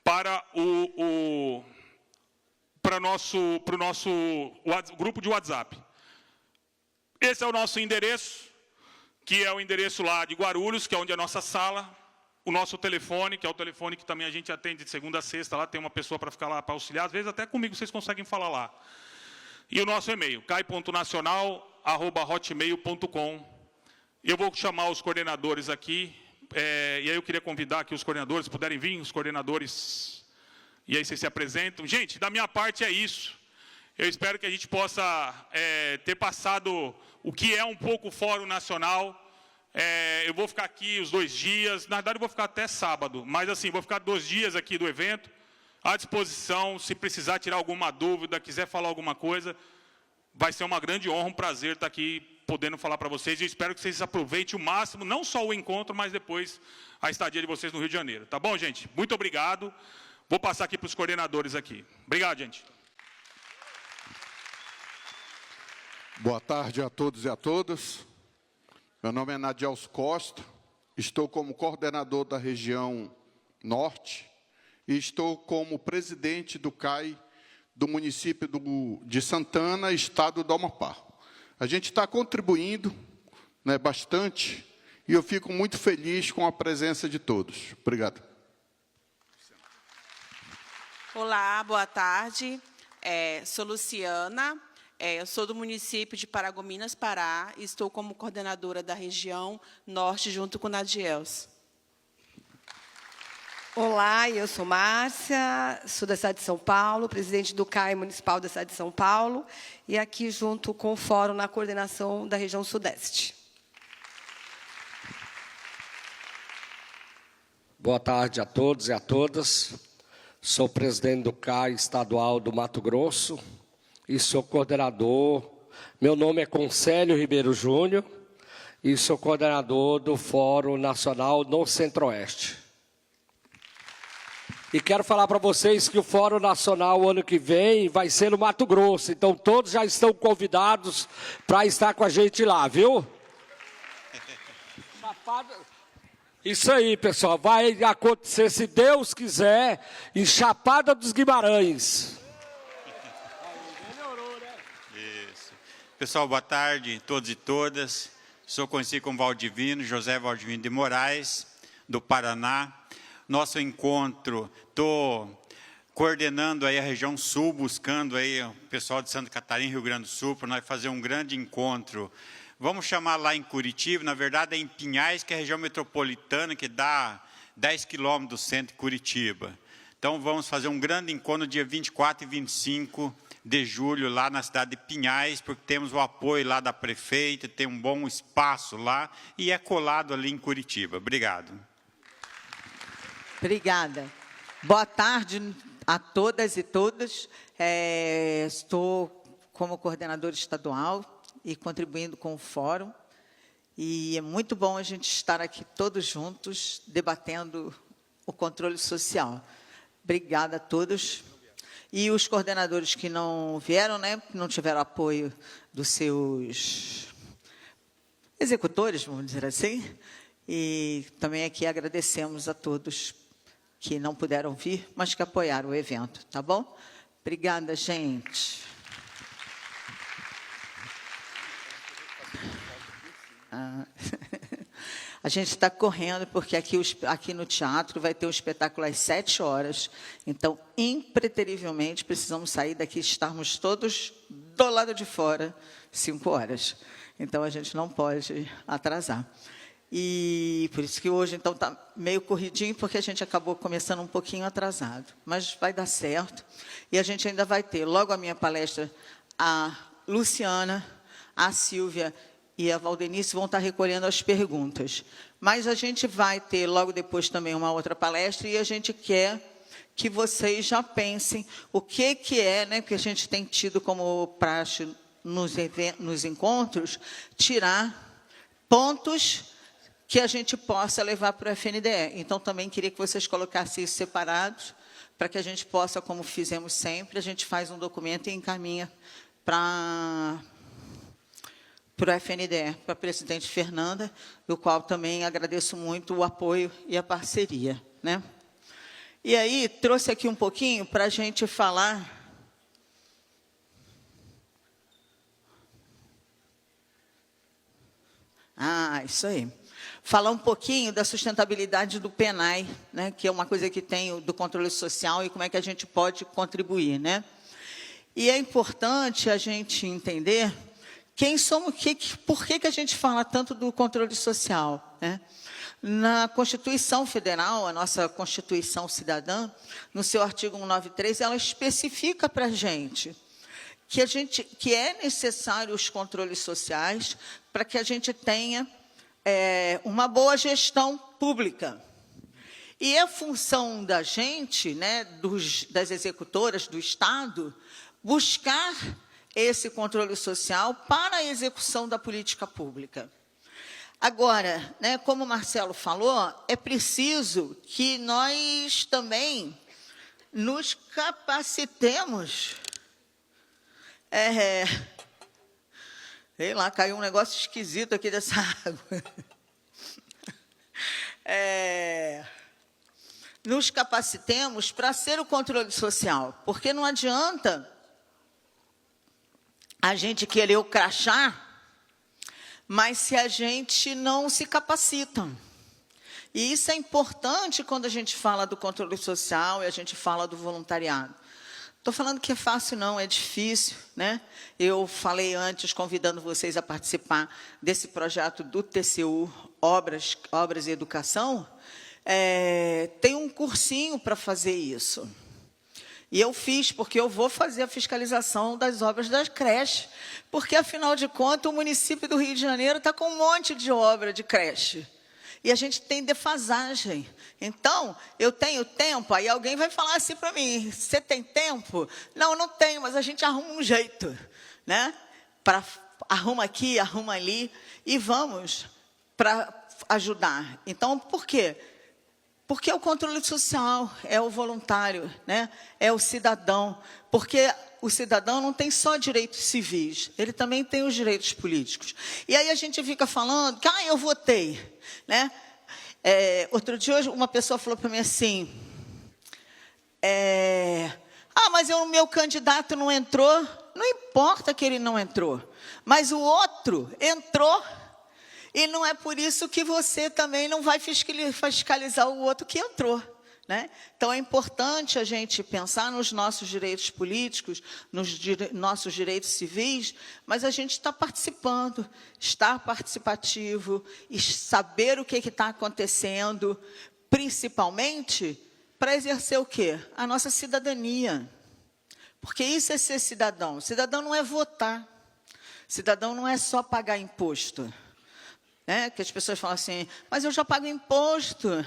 para o nosso grupo de WhatsApp. Esse é o nosso endereço, que é o endereço lá de Guarulhos, que é onde é a nossa sala. O nosso telefone, que é o telefone que também a gente atende de segunda a sexta, lá tem uma pessoa para ficar lá para auxiliar. Às vezes até comigo vocês conseguem falar lá. E o nosso e-mail, cai.nacional@hotmail.com. Eu vou chamar os coordenadores aqui, e aí eu queria convidar que os coordenadores puderem vir, os coordenadores, e aí vocês se apresentam. Gente, da minha parte é isso. Eu espero que a gente possa ter passado o que é um pouco o Fórum Nacional. Eu vou ficar aqui os 2 dias, na verdade eu vou ficar até sábado, mas assim, vou ficar 2 dias aqui do evento, à disposição, se precisar tirar alguma dúvida, quiser falar alguma coisa, vai ser uma grande honra, um prazer estar aqui podendo falar para vocês, e eu espero que vocês aproveitem o máximo, não só o encontro, mas depois a estadia de vocês no Rio de Janeiro. Tá bom, gente? Muito obrigado. Vou passar aqui para os coordenadores aqui. Obrigado, gente. Boa tarde a todos e a todas. Meu nome é Nadiels Costa, estou como coordenador da região Norte e estou como presidente do CAI do município de Santana, estado do Amapá. A gente está contribuindo, né, bastante, e eu fico muito feliz com a presença de todos. Obrigado. Olá, boa tarde. Sou Luciana, eu sou do município de Paragominas, Pará, e estou como coordenadora da região Norte, junto com Nadiels. Olá, eu sou Márcia, sou da cidade de São Paulo, presidente do CAI Municipal da cidade de São Paulo, e aqui junto com o Fórum na coordenação da região Sudeste. Boa tarde a todos e a todas. Sou presidente do CAI estadual do Mato Grosso e sou coordenador. Meu nome é Concélio Ribeiro Júnior e sou coordenador do Fórum Nacional no Centro-Oeste. E quero falar para vocês que o Fórum Nacional, ano que vem, vai ser no Mato Grosso. Então, todos já estão convidados para estar com a gente lá, viu? Chapada... Isso aí, pessoal. Vai acontecer, se Deus quiser, em Chapada dos Guimarães. Melhorou, né? Isso. Pessoal, boa tarde, todos e todas. Sou conhecido como Valdivino, José Valdivino de Moraes, do Paraná. Nosso encontro, estou coordenando aí a região sul, buscando aí o pessoal de Santa Catarina, Rio Grande do Sul, para nós fazer um grande encontro. Vamos chamar lá em Curitiba, na verdade é em Pinhais, que é a região metropolitana, que dá 10 quilômetros do centro de Curitiba. Então vamos fazer um grande encontro dia 24 e 25 de julho, lá na cidade de Pinhais, porque temos o apoio lá da prefeita, tem um bom espaço lá, e é colado ali em Curitiba. Obrigado. Obrigada. Boa tarde a todas e todos. Estou como coordenadora estadual e contribuindo com o fórum. E é muito bom a gente estar aqui todos juntos, debatendo o controle social. Obrigada a todos. E os coordenadores que não vieram, né, não tiveram apoio dos seus executores, vamos dizer assim. E também aqui agradecemos a todos que não puderam vir, mas que apoiaram o evento, tá bom? Obrigada, gente. A gente está correndo, porque aqui no teatro vai ter um espetáculo às 7 horas. Então, impreterivelmente, precisamos sair daqui, estarmos todos do lado de fora, 5 horas. Então, a gente não pode atrasar. E por isso que hoje, então, está meio corridinho, porque a gente acabou começando um pouquinho atrasado. Mas vai dar certo. E a gente ainda vai ter, logo a minha palestra, a Luciana, a Silvia e a Valdenice vão estar recolhendo as perguntas. Mas a gente vai ter logo depois também uma outra palestra e a gente quer que vocês já pensem o que é, né, que a gente tem tido como praxe nos encontros, tirar pontos que a gente possa levar para o FNDE. Então, também queria que vocês colocassem isso separados, para que a gente possa, como fizemos sempre, a gente faz um documento e encaminha para o FNDE, para a presidente Fernanda, do qual também agradeço muito o apoio e a parceria, né? E aí, trouxe aqui um pouquinho para a gente falar... Isso aí. Falar um pouquinho da sustentabilidade do PENAI, né, que é uma coisa que tem do controle social e como é que a gente pode contribuir, né? E é importante a gente entender quem somos, por que a gente fala tanto do controle social, né? Na Constituição Federal, a nossa Constituição Cidadã, no seu artigo 193, ela especifica para a gente que é necessário os controles sociais para que a gente tenha uma boa gestão pública. E é função da gente, né, das executoras do Estado, buscar esse controle social para a execução da política pública. Agora, né, como o Marcelo falou, é preciso que nós também nos capacitemos. Sei lá, caiu um negócio esquisito aqui dessa água. Nos capacitemos para ser o controle social, porque não adianta a gente querer o crachá, mas se a gente não se capacita. E isso é importante quando a gente fala do controle social e a gente fala do voluntariado. Estou falando que é fácil, não, é difícil, né? Eu falei antes, convidando vocês a participar desse projeto do TCU, Obras e Educação. Tem um cursinho para fazer isso. E eu fiz, porque eu vou fazer a fiscalização das obras das creches, porque, afinal de contas, o município do Rio de Janeiro está com um monte de obra de creche. E a gente tem defasagem. Então, eu tenho tempo, aí alguém vai falar assim para mim, você tem tempo? Não, não tenho, mas a gente arruma um jeito, né? Arruma aqui, arruma ali, e vamos para ajudar. Então, por quê? Porque é o controle social, é o voluntário, né? É o cidadão. Porque o cidadão não tem só direitos civis, ele também tem os direitos políticos. E aí a gente fica falando que, eu votei, né? Outro dia, uma pessoa falou para mim assim, mas o meu candidato não entrou. Não importa que ele não entrou, mas o outro entrou. E não é por isso que você também não vai fiscalizar o outro que entrou, né? Então, é importante a gente pensar nos nossos direitos políticos, nos nossos direitos civis, mas a gente está participando, estar participativo, e saber o que está acontecendo, principalmente para exercer o quê? A nossa cidadania. Porque isso é ser cidadão. Cidadão não é votar. Cidadão não é só pagar imposto. Que as pessoas falam assim, mas eu já pago imposto.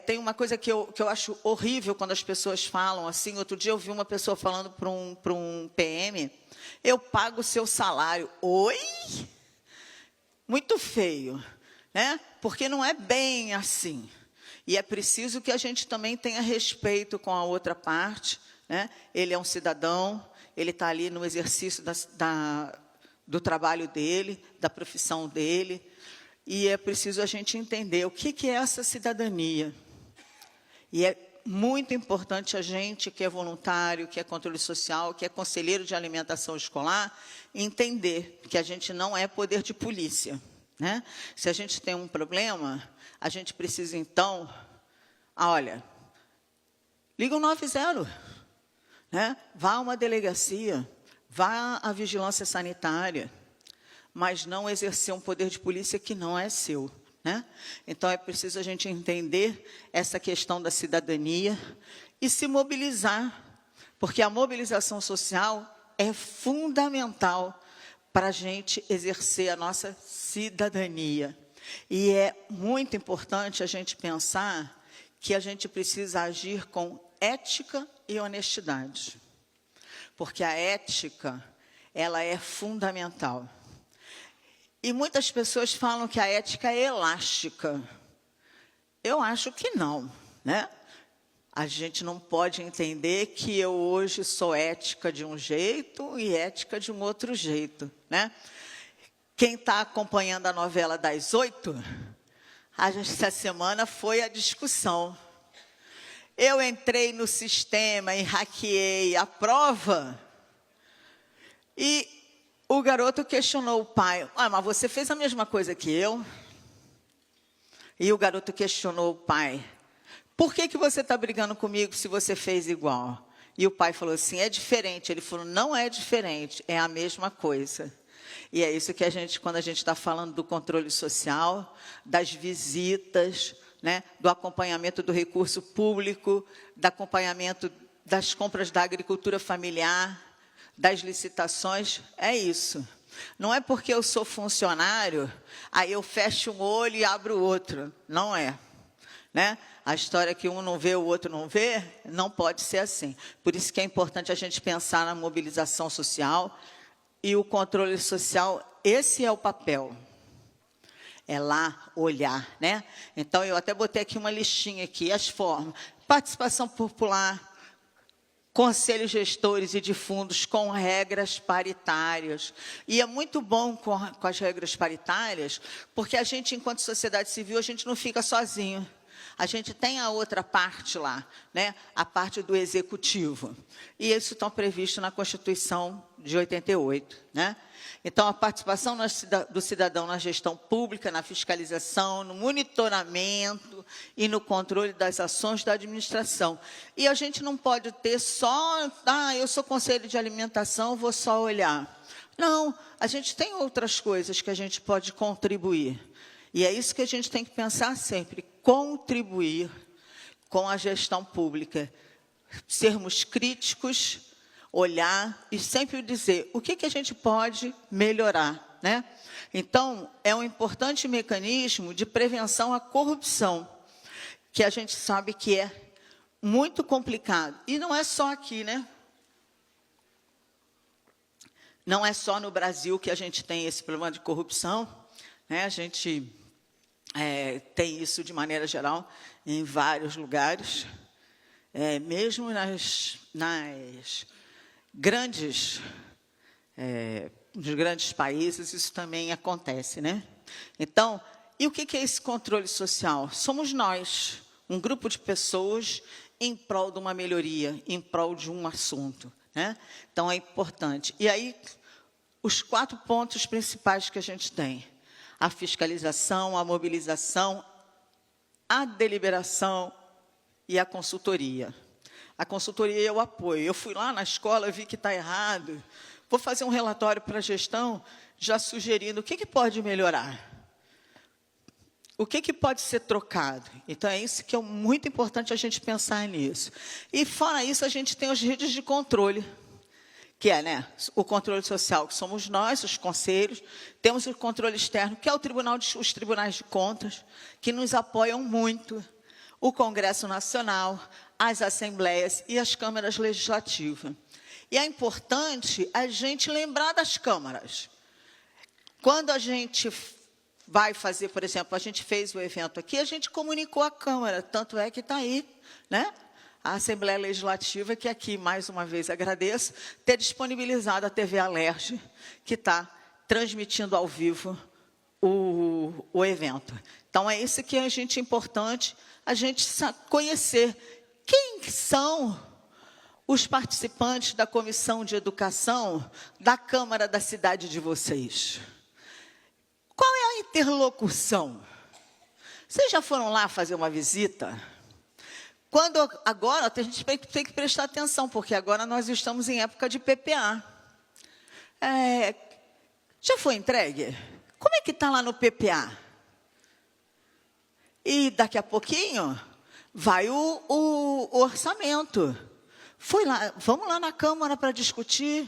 Tem uma coisa que eu acho horrível quando as pessoas falam assim. Outro dia eu vi uma pessoa falando para um PM, eu pago o seu salário. Oi? Muito feio, né? Porque não é bem assim. E é preciso que a gente também tenha respeito com a outra parte, né? Ele é um cidadão, ele está ali no exercício do trabalho dele, da profissão dele, e é preciso a gente entender o que é essa cidadania. E é muito importante a gente, que é voluntário, que é controle social, que é conselheiro de alimentação escolar, entender que a gente não é poder de polícia, né? Se a gente tem um problema, a gente precisa, então, liga o 90, né? Vá a uma delegacia, vá à vigilância sanitária, mas não exercer um poder de polícia que não é seu, né? Então, é preciso a gente entender essa questão da cidadania e se mobilizar, porque a mobilização social é fundamental para a gente exercer a nossa cidadania. E é muito importante a gente pensar que a gente precisa agir com ética e honestidade. Porque a ética, ela é fundamental. E muitas pessoas falam que a ética é elástica. Eu acho que não, né? A gente não pode entender que eu hoje sou ética de um jeito e ética de um outro jeito, né? Quem está acompanhando a novela das 8, essa semana foi a discussão. Eu entrei no sistema e hackeei a prova e o garoto questionou o pai. Mas você fez a mesma coisa que eu? E o garoto questionou o pai. Por que você está brigando comigo se você fez igual? E o pai falou assim, é diferente. Ele falou, não é diferente, é a mesma coisa. E é isso que quando a gente está falando do controle social, das visitas, né, do acompanhamento do recurso público, do acompanhamento das compras da agricultura familiar, das licitações, é isso. Não é porque eu sou funcionário, aí eu fecho um olho e abro o outro. Não é, né? A história que um não vê, o outro não vê, não pode ser assim. Por isso que é importante a gente pensar na mobilização social e o controle social, esse é o papel. É lá olhar, né? Então, eu até botei aqui uma listinha aqui, as formas. Participação popular, conselhos gestores e de fundos com regras paritárias. E é muito bom com as regras paritárias, porque a gente, enquanto sociedade civil, a gente não fica sozinho. A gente tem a outra parte lá, né? A parte do executivo. E isso está previsto na Constituição de 88, né? Então, a participação do cidadão na gestão pública, na fiscalização, no monitoramento e no controle das ações da administração. E a gente não pode ter só, eu sou conselho de alimentação, vou só olhar. Não, a gente tem outras coisas que a gente pode contribuir. E é isso que a gente tem que pensar sempre, contribuir com a gestão pública. Sermos críticos, olhar e sempre dizer o que a gente pode melhorar, né? Então, é um importante mecanismo de prevenção à corrupção, que a gente sabe que é muito complicado. E não é só aqui, né? Não é só no Brasil que a gente tem esse problema de corrupção, né? A gente tem isso de maneira geral em vários lugares, mesmo nos grandes países, isso também acontece, né? Então, e o que é esse controle social? Somos nós, um grupo de pessoas em prol de uma melhoria, em prol de um assunto, né? Então, é importante. E aí, os 4 pontos principais que a gente tem: a fiscalização, a mobilização, a deliberação e a consultoria. A consultoria é o apoio. Eu fui lá na escola, vi que está errado, vou fazer um relatório para a gestão, já sugerindo o que pode melhorar. O que pode ser trocado? Então, é isso que é muito importante a gente pensar nisso. E, fora isso, a gente tem as redes de controle, que é, né, o controle social, que somos nós, os conselhos. Temos o controle externo, que é os tribunais de contas, que nos apoiam muito. O Congresso Nacional, as assembleias e as câmaras legislativas. E é importante a gente lembrar das câmaras. Quando a gente vai fazer, por exemplo, a gente fez o evento aqui, a gente comunicou à Câmara, tanto é que está aí, né? A Assembleia Legislativa, que aqui, mais uma vez, agradeço, ter disponibilizado a TV Alerj, que está transmitindo ao vivo o evento. Então, é isso que a gente é importante, a gente conhecer quem são os participantes da Comissão de Educação da Câmara da cidade de vocês. Qual é a interlocução? Vocês já foram lá fazer uma visita? Agora, a gente tem que prestar atenção, porque agora nós estamos em época de PPA. Já foi entregue? Como é que está lá no PPA? E daqui a pouquinho vai o orçamento. Vamos lá na Câmara para discutir,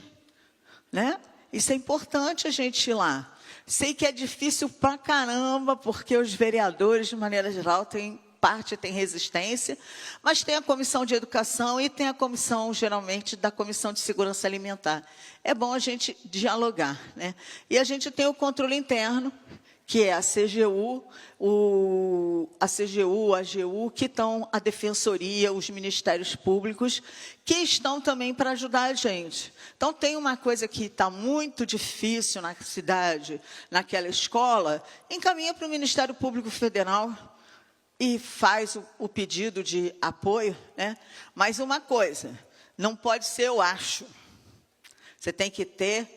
né? Isso é importante a gente ir lá. Sei que é difícil pra caramba, porque os vereadores, de maneira geral, têm resistência, mas tem a Comissão de Educação e tem a comissão, geralmente, da Comissão de Segurança Alimentar. É bom a gente dialogar, né? E a gente tem o controle interno, que é a CGU, a AGU, que estão a Defensoria, os Ministérios Públicos, que estão também para ajudar a gente. Então, tem uma coisa que está muito difícil na cidade, naquela escola, encaminha para o Ministério Público Federal e faz o pedido de apoio, né? Mas uma coisa, não pode ser eu acho. Você tem que ter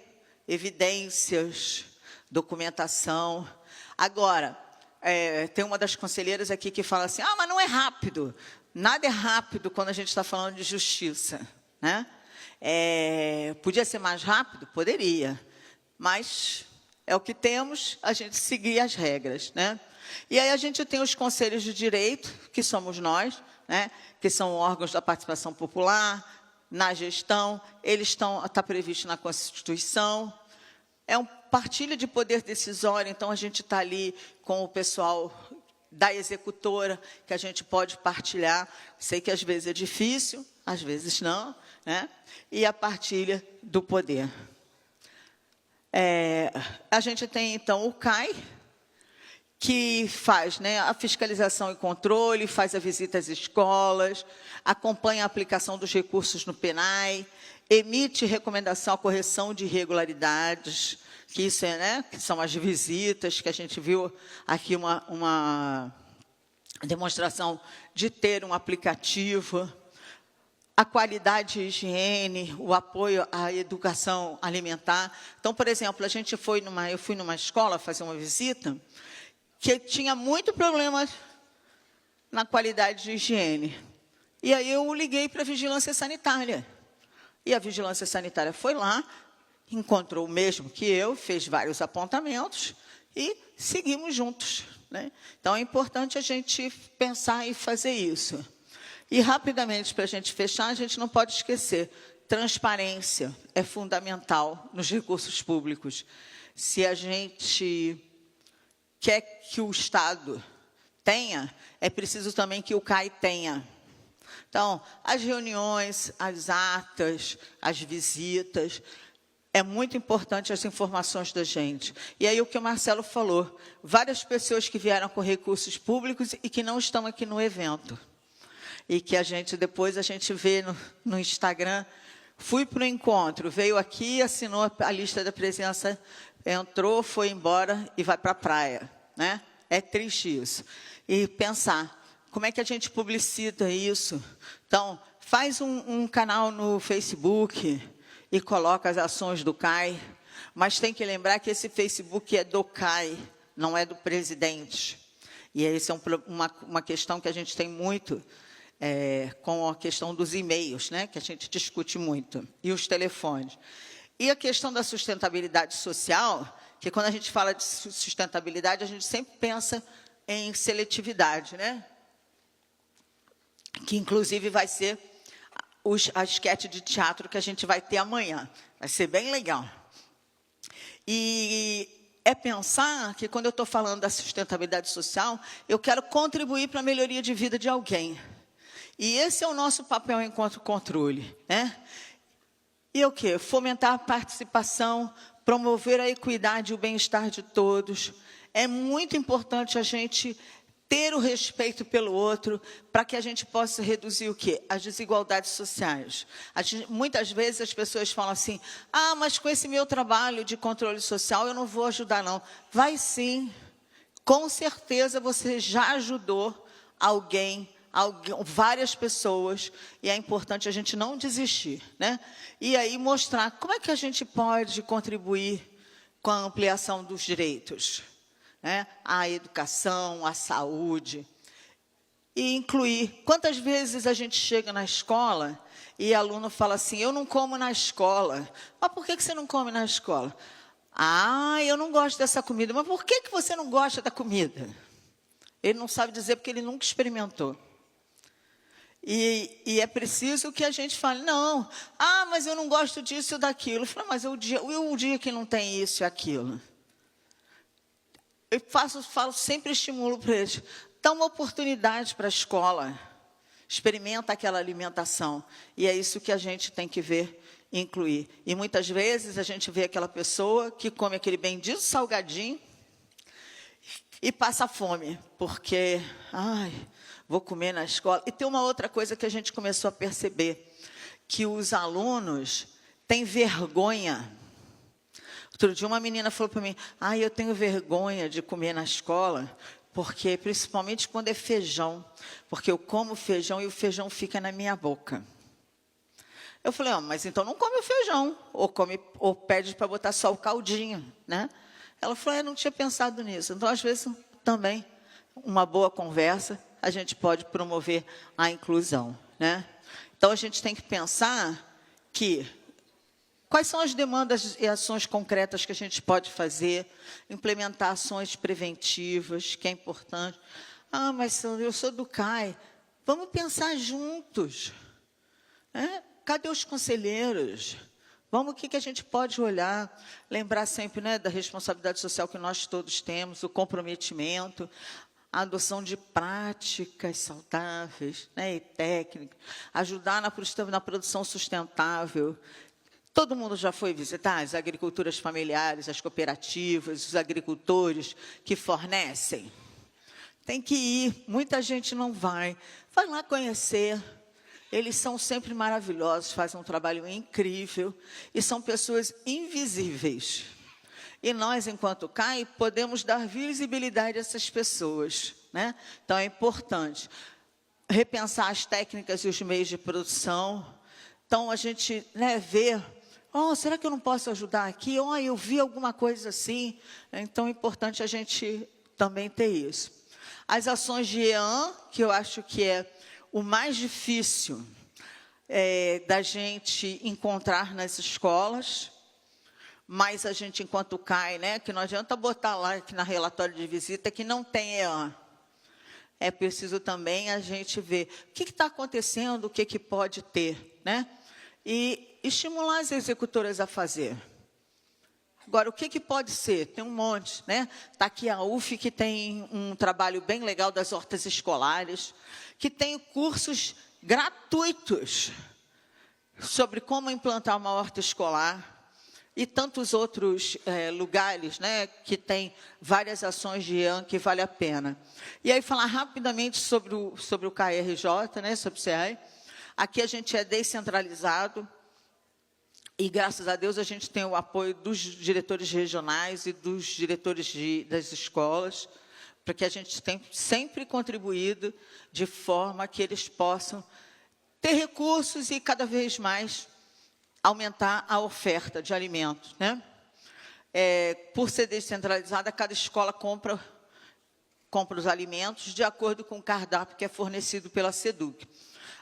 evidências, documentação. Agora, tem uma das conselheiras aqui que fala assim, mas não é rápido. Nada é rápido quando a gente está falando de justiça, né? Podia ser mais rápido? Poderia. Mas é o que temos, a gente seguir as regras, né? E aí a gente tem os conselhos de direito, que somos nós, né? Que são órgãos da participação popular, na gestão, está previsto na Constituição. É partilha de poder decisório, então a gente está ali com o pessoal da executora, que a gente pode partilhar. Sei que às vezes é difícil, às vezes não, né? E a partilha do poder. A gente tem, então, o CAI, que faz, né, a fiscalização e controle, faz a visita às escolas, acompanha a aplicação dos recursos no PENAI, emite recomendação à correção de irregularidades, que isso né, que são as visitas, que a gente viu aqui uma demonstração de ter um aplicativo, a qualidade e higiene, o apoio à educação alimentar. Então, por exemplo, eu fui numa escola fazer uma visita que tinha muito problema na qualidade de higiene. E aí eu liguei para a vigilância sanitária. E a vigilância sanitária foi lá, encontrou o mesmo que eu, fez vários apontamentos e seguimos juntos, né? Então, é importante a gente pensar e fazer isso. E, rapidamente, para a gente fechar, a gente não pode esquecer, transparência é fundamental nos recursos públicos. Se a gente quer que o Estado tenha, é preciso também que o CAI tenha. Então, as reuniões, as atas, as visitas, é muito importante as informações da gente. E aí o que o Marcelo falou, várias pessoas que vieram com recursos públicos e que não estão aqui no evento. E que depois a gente vê no Instagram, fui para o encontro, veio aqui, assinou a lista da presença, entrou, foi embora e vai para a praia, né? É triste isso. E pensar, como é que a gente publicita isso? Então, faz um canal no Facebook e coloca as ações do CAI, mas tem que lembrar que esse Facebook é do CAI, não é do presidente. E essa é uma questão que a gente tem muito com a questão dos e-mails, né, que a gente discute muito, e os telefones. E a questão da sustentabilidade social, que quando a gente fala de sustentabilidade, a gente sempre pensa em seletividade, né? Que, inclusive, vai ser a esquete de teatro que a gente vai ter amanhã. Vai ser bem legal. E é pensar que, quando eu estou falando da sustentabilidade social, eu quero contribuir para a melhoria de vida de alguém. E esse é o nosso papel enquanto controle, né? E o quê? Fomentar a participação, promover a equidade e o bem-estar de todos. É muito importante a gente ter o respeito pelo outro, para que a gente possa reduzir o quê? As desigualdades sociais. Muitas vezes as pessoas falam assim, mas com esse meu trabalho de controle social eu não vou ajudar, não. Vai sim. Com certeza você já ajudou alguém, várias pessoas, e é importante a gente não desistir, né? E aí mostrar como é que a gente pode contribuir com a ampliação dos direitos, né? A educação, a saúde, e incluir. Quantas vezes a gente chega na escola e aluno fala assim, eu não como na escola. Mas por que você não come na escola? Eu não gosto dessa comida. Mas por que você não gosta da comida? Ele não sabe dizer porque ele nunca experimentou. E é preciso que a gente fale, não, mas eu não gosto disso ou daquilo. Eu falo, mas o dia que não tem isso e aquilo? Eu falo, sempre estimulo para eles, dá uma oportunidade para a escola, experimenta aquela alimentação. E é isso que a gente tem que ver, incluir. E muitas vezes a gente vê aquela pessoa que come aquele bendito salgadinho e passa fome, porque, vou comer na escola. E tem uma outra coisa que a gente começou a perceber, que os alunos têm vergonha. Outro dia uma menina falou para mim, eu tenho vergonha de comer na escola, porque principalmente quando é feijão, porque eu como feijão e o feijão fica na minha boca. Eu falei, mas então não come o feijão, ou pede para botar só o caldinho, né? Ela falou, eu não tinha pensado nisso. Então, às vezes, também, uma boa conversa, a gente pode promover a inclusão, né? Então, a gente tem que pensar que quais são as demandas e ações concretas que a gente pode fazer, implementar ações preventivas, que é importante. Mas eu sou do CAI. Vamos pensar juntos, né? Cadê os conselheiros? Vamos, o que a gente pode olhar? Lembrar sempre, né, da responsabilidade social que nós todos temos, o comprometimento, a adoção de práticas saudáveis, né, e técnicas, ajudar na produção sustentável. Todo mundo já foi visitar as agriculturas familiares, as cooperativas, os agricultores que fornecem? Tem que ir, muita gente não vai. Vai lá conhecer. Eles são sempre maravilhosos, fazem um trabalho incrível e são pessoas invisíveis. E nós, enquanto CAI, podemos dar visibilidade a essas pessoas, né? Então, é importante repensar as técnicas e os meios de produção. Então, a gente, né, vê, será que eu não posso ajudar aqui? Eu vi alguma coisa assim. Então, é importante a gente também ter isso. As ações de EAN, que eu acho que é o mais difícil da gente encontrar nas escolas, mas a gente, enquanto CAI, né, que não adianta botar lá que na relatório de visita que não tem EAN. É preciso também a gente ver o que está acontecendo, o que pode ter, né? E estimular as executoras a fazer. Agora, o que pode ser? Tem um monte, né? Está aqui a UF, que tem um trabalho bem legal das hortas escolares, que tem cursos gratuitos sobre como implantar uma horta escolar. e tantos outros lugares, né, que tem várias ações de IAN que vale a pena. E aí, falar rapidamente sobre o KRJ, né, sobre o CAE. Aqui a gente é descentralizado, e, graças a Deus, a gente tem o apoio dos diretores regionais e dos diretores das escolas, porque a gente tem sempre contribuído de forma que eles possam ter recursos e, cada vez mais, aumentar a oferta de alimentos, né? Por ser descentralizada, cada escola compra os alimentos de acordo com o cardápio que é fornecido pela SEDUC.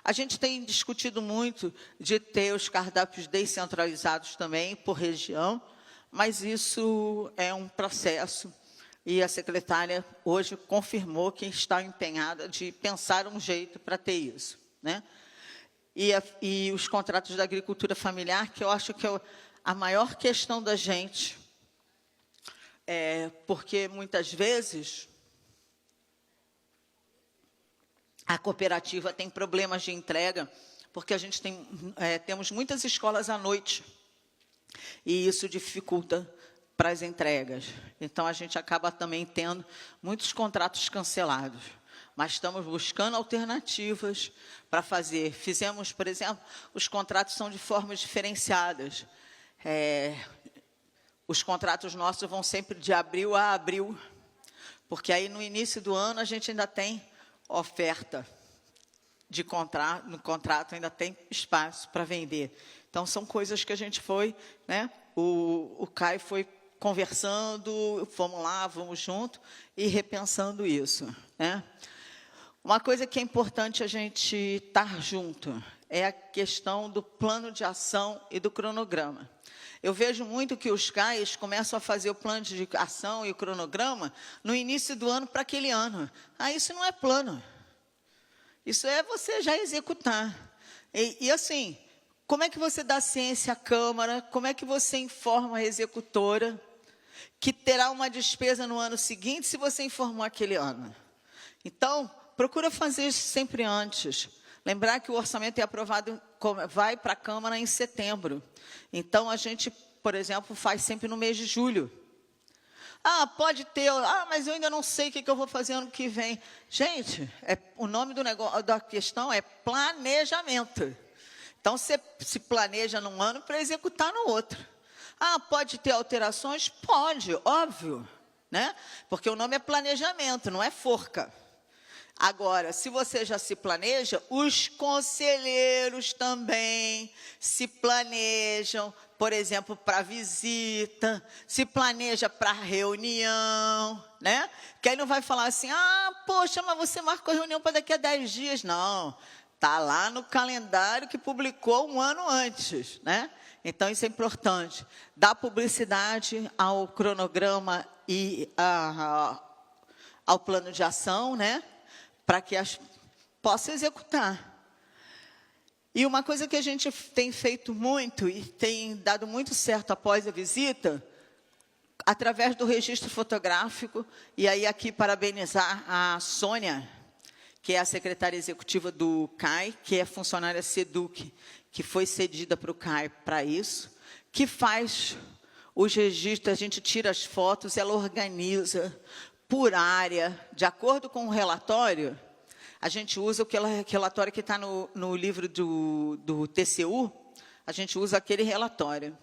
A gente tem discutido muito de ter os cardápios descentralizados também, por região, mas isso é um processo, e a secretária hoje confirmou que está empenhada de pensar um jeito para ter isso, né? E os contratos da agricultura familiar, que eu acho que é a maior questão da gente, porque, muitas vezes, a cooperativa tem problemas de entrega, porque a gente temos muitas escolas à noite, e isso dificulta para as entregas. Então, a gente acaba também tendo muitos contratos cancelados. Mas estamos buscando alternativas para fazer. Fizemos, por exemplo, os contratos são de formas diferenciadas. Os contratos nossos vão sempre de abril a abril, porque aí, no início do ano, a gente ainda tem oferta de contrato, no contrato ainda tem espaço para vender. Então, são coisas que a gente foi, né? O CAI foi conversando, vamos lá, vamos junto, e repensando isso, né? Uma coisa que é importante a gente estar junto é a questão do plano de ação e do cronograma. Eu vejo muito que os CAIs começam a fazer o plano de ação e o cronograma no início do ano para aquele ano. Isso não é plano. Isso é você já executar. E assim, como é que você dá ciência à Câmara? Como é que você informa a executora que terá uma despesa no ano seguinte se você informou aquele ano? Então, procura fazer isso sempre antes. Lembrar que o orçamento é aprovado, vai para a Câmara em setembro. Então, a gente, por exemplo, faz sempre no mês de julho. Pode ter, mas eu ainda não sei o que eu vou fazer ano que vem. Gente, o nome do negócio, da questão é planejamento. Então, você se planeja num ano para executar no outro. Pode ter alterações? Pode, óbvio, né? Porque o nome é planejamento, não é forca. Agora, se você já se planeja, os conselheiros também se planejam, por exemplo, para visita, se planeja para reunião, né? Que aí não vai falar assim, poxa, mas você marcou a reunião para daqui a 10 dias. Não, está lá no calendário que publicou um ano antes, né? Então, isso é importante. Dar publicidade ao cronograma e ao plano de ação, né? Para que possa executar. E uma coisa que a gente tem feito muito e tem dado muito certo após a visita, através do registro fotográfico, e aí aqui parabenizar a Sônia, que é a secretária executiva do CAI, que é funcionária SEDUC, que foi cedida para o CAI para isso, que faz os registros, a gente tira as fotos, ela organiza por área, de acordo com o relatório. A gente usa aquele relatório que está no livro do TCU, a gente usa aquele relatório.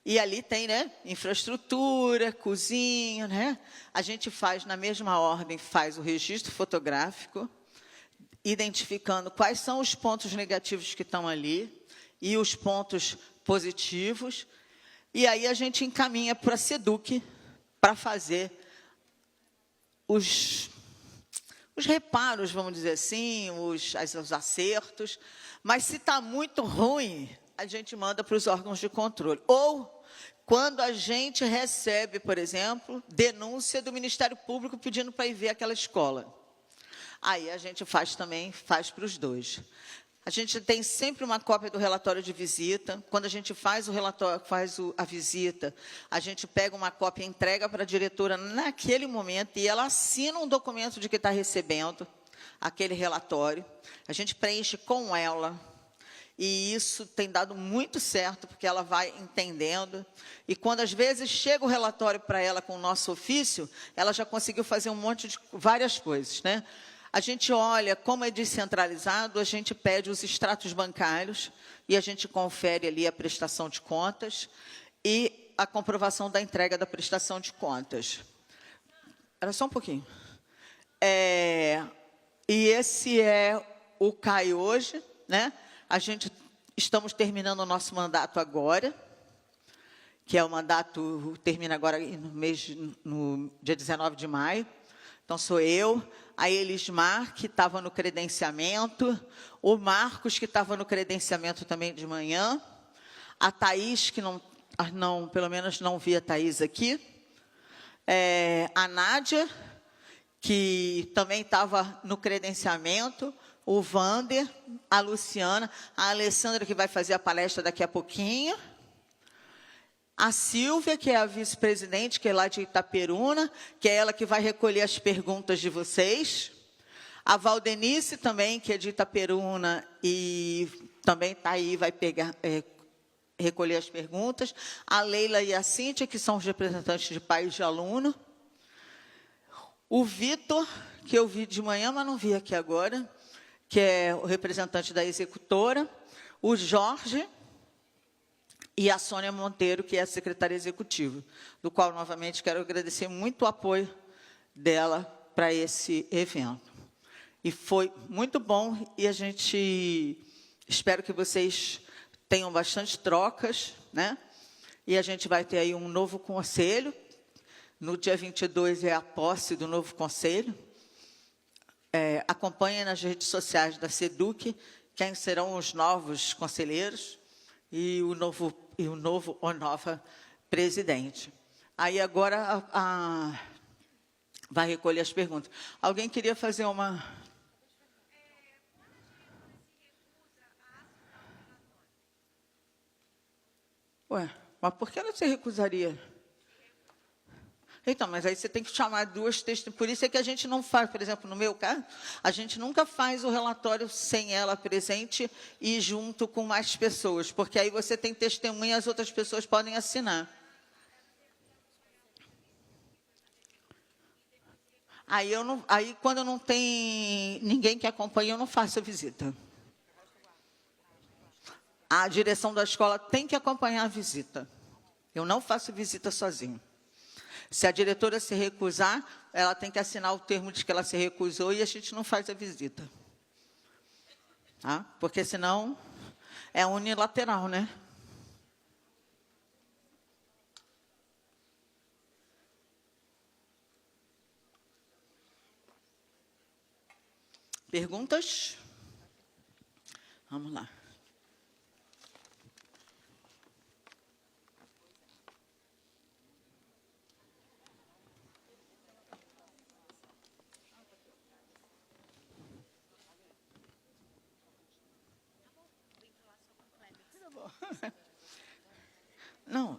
E ali tem, né, infraestrutura, cozinha, né? A gente faz na mesma ordem, faz o registro fotográfico, identificando quais são os pontos negativos que estão ali e os pontos positivos. E aí a gente encaminha para a SEDUC para fazer os reparos, vamos dizer assim, os acertos. Mas se está muito ruim, a gente manda para os órgãos de controle. Ou, quando a gente recebe, por exemplo, denúncia do Ministério Público pedindo para ir ver aquela escola. Aí a gente faz para os dois. A gente tem sempre uma cópia do relatório de visita. Quando a gente faz o relatório, a visita, a gente pega uma cópia e entrega para a diretora naquele momento e ela assina um documento de que está recebendo aquele relatório. A gente preenche com ela. E isso tem dado muito certo, porque ela vai entendendo. E quando, às vezes, chega o relatório para ela com o nosso ofício, ela já conseguiu fazer várias coisas, né? A gente olha como é descentralizado, a gente pede os extratos bancários e a gente confere ali a prestação de contas e a comprovação da entrega da prestação de contas. Era só um pouquinho. E esse é o CAI hoje, né? Estamos terminando o nosso mandato agora, que é o mandato, termina agora no dia 19 de maio. Então, sou eu, a Elismar, que estava no credenciamento, o Marcos, que estava no credenciamento também de manhã, a Thaís, que pelo menos não vi a Thaís aqui, a Nádia, que também estava no credenciamento, o Vander, a Luciana, a Alessandra, que vai fazer a palestra daqui a pouquinho, a Silvia, que é a vice-presidente, que é lá de Itaperuna, que é ela que vai recolher as perguntas de vocês. A Valdenice também, que é de Itaperuna e também está aí, vai recolher as perguntas. A Leila e a Cíntia, que são os representantes de pais de aluno. O Vitor, que eu vi de manhã, mas não vi aqui agora, que é o representante da executora. O Jorge e a Sônia Monteiro, que é a secretária executiva, do qual, novamente, quero agradecer muito o apoio dela para esse evento. E foi muito bom, e a gente espero que vocês tenham bastante trocas, né? E a gente vai ter aí um novo conselho. No dia 22 é a posse do novo conselho. Acompanhem nas redes sociais da SEDUC quem serão os novos conselheiros e o novo ou nova presidente. Aí agora vai recolher as perguntas. Alguém queria fazer uma... Ué, mas por que ela se recusaria? Então, mas aí você tem que chamar duas testemunhas. Por isso é que a gente não faz, por exemplo, no meu caso, a gente nunca faz o relatório sem ela presente e junto com mais pessoas, porque aí você tem testemunha e as outras pessoas podem assinar. Aí quando não tem ninguém que acompanhe, eu não faço a visita. A direção da escola tem que acompanhar a visita. Eu não faço visita sozinho. Se a diretora se recusar, ela tem que assinar o termo de que ela se recusou e a gente não faz a visita. Tá? Porque senão é unilateral, né? Perguntas? Vamos lá. Não.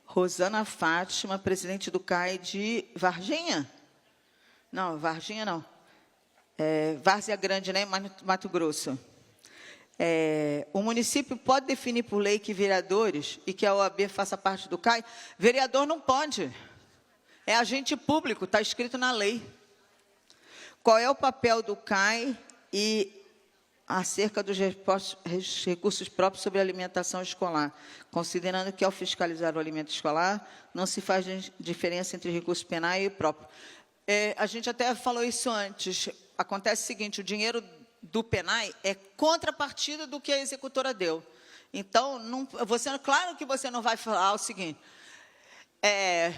Rosana Fátima, presidente do CAI de Varginha? Não, Varginha não. Várzea Grande, né? Mato Grosso. O município pode definir por lei que vereadores e que a OAB faça parte do CAI? Vereador não pode. É agente público, está escrito na lei. Qual é o papel do CAI e acerca dos recursos próprios sobre a alimentação escolar, considerando que, ao fiscalizar o alimento escolar, não se faz diferença entre recurso penal e próprio. A gente até falou isso antes. Acontece o seguinte, o dinheiro do PENAI é contrapartida do que a executora deu. Então, claro que você não vai falar o seguinte...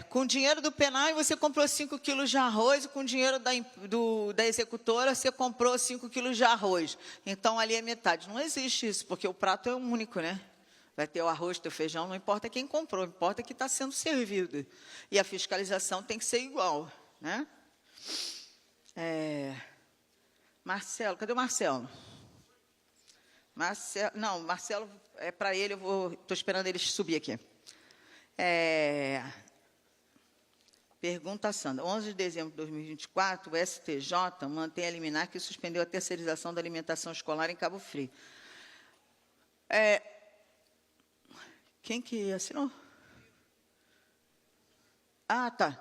com o dinheiro do PENAI, você comprou 5 quilos de arroz, e com o dinheiro da executora, você comprou 5 quilos de arroz. Então, ali é metade. Não existe isso, porque o prato é único, né? Vai ter o arroz, ter o feijão, não importa quem comprou, importa que está sendo servido. E a fiscalização tem que ser igual, né? Marcelo, cadê o Marcelo? Marcelo, para ele, estou esperando ele subir aqui. Pergunta a Sandra. 11 de dezembro de 2024, o STJ mantém a liminar que suspendeu a terceirização da alimentação escolar em Cabo Frio. Quem que assinou? Ah, tá.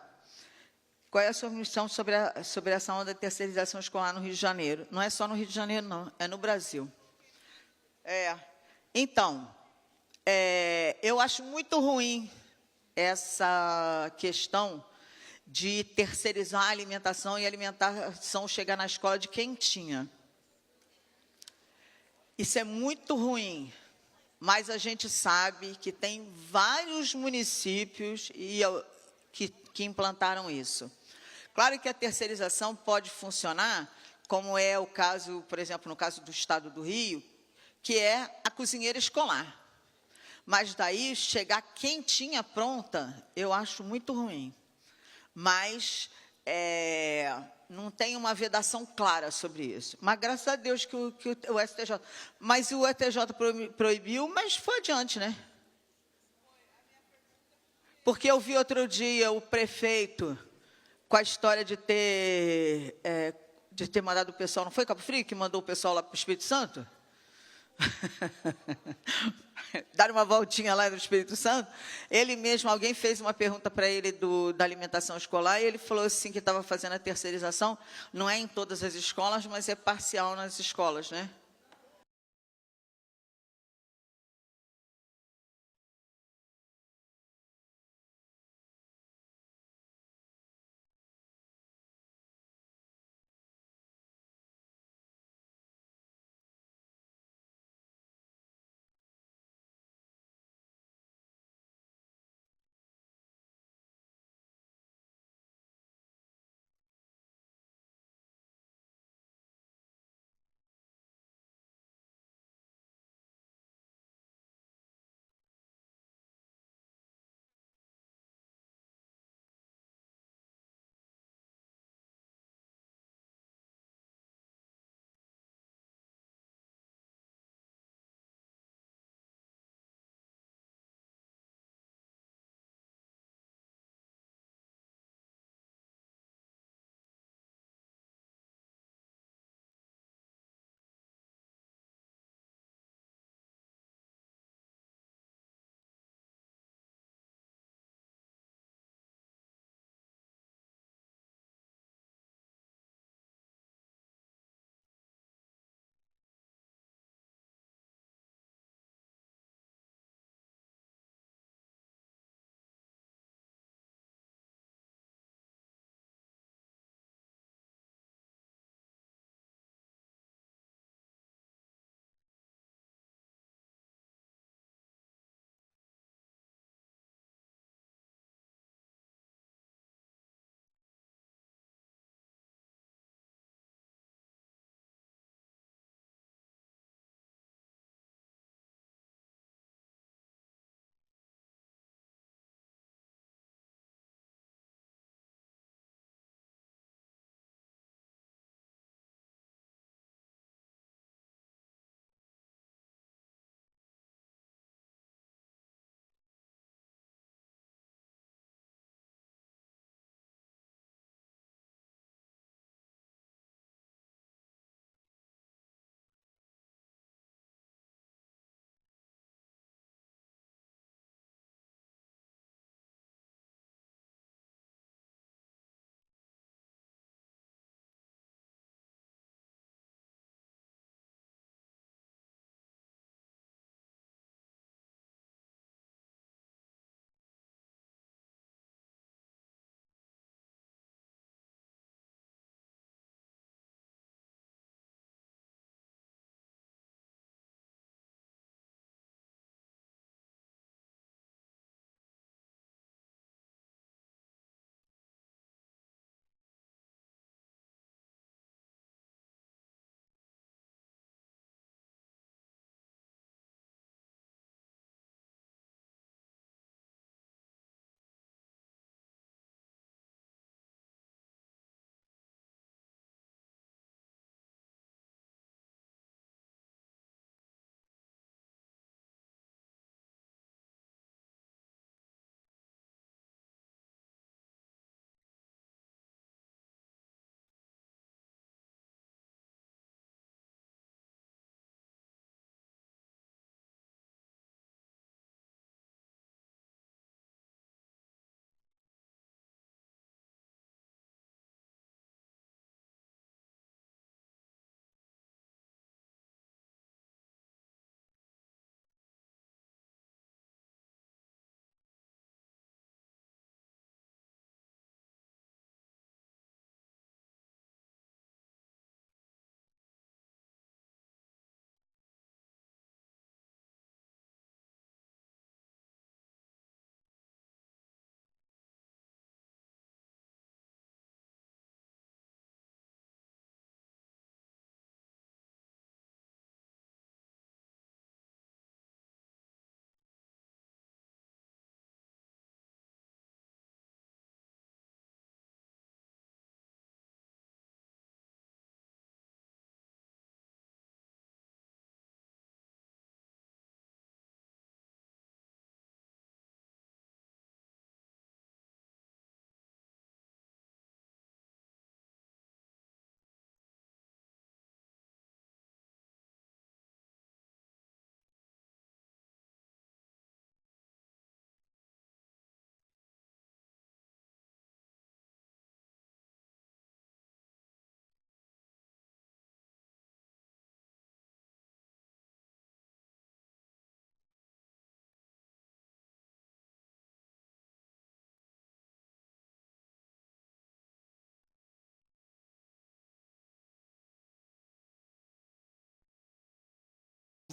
Qual é a sua missão sobre essa onda de terceirização escolar no Rio de Janeiro? Não é só no Rio de Janeiro, não. É no Brasil. Então, eu acho muito ruim essa questão de terceirizar a alimentação e a alimentação chegar na escola de quem tinha. Isso é muito ruim, mas a gente sabe que tem vários municípios que implantaram isso. Claro que a terceirização pode funcionar, como é o caso, por exemplo, no caso do Estado do Rio, que é a cozinheira escolar. Mas daí, chegar quentinha pronta, eu acho muito ruim. Mas não tem uma vedação clara sobre isso. Mas, graças a Deus, que o STJ... Mas o STJ proibiu, mas foi adiante, né? Porque eu vi outro dia o prefeito com a história de ter mandado o pessoal... Não foi Cabo Frio que mandou o pessoal lá para o Espírito Santo? Dar uma voltinha lá no Espírito Santo. Ele mesmo, alguém fez uma pergunta para ele da alimentação escolar e ele falou assim que estava fazendo a terceirização, não é em todas as escolas, mas é parcial nas escolas, né?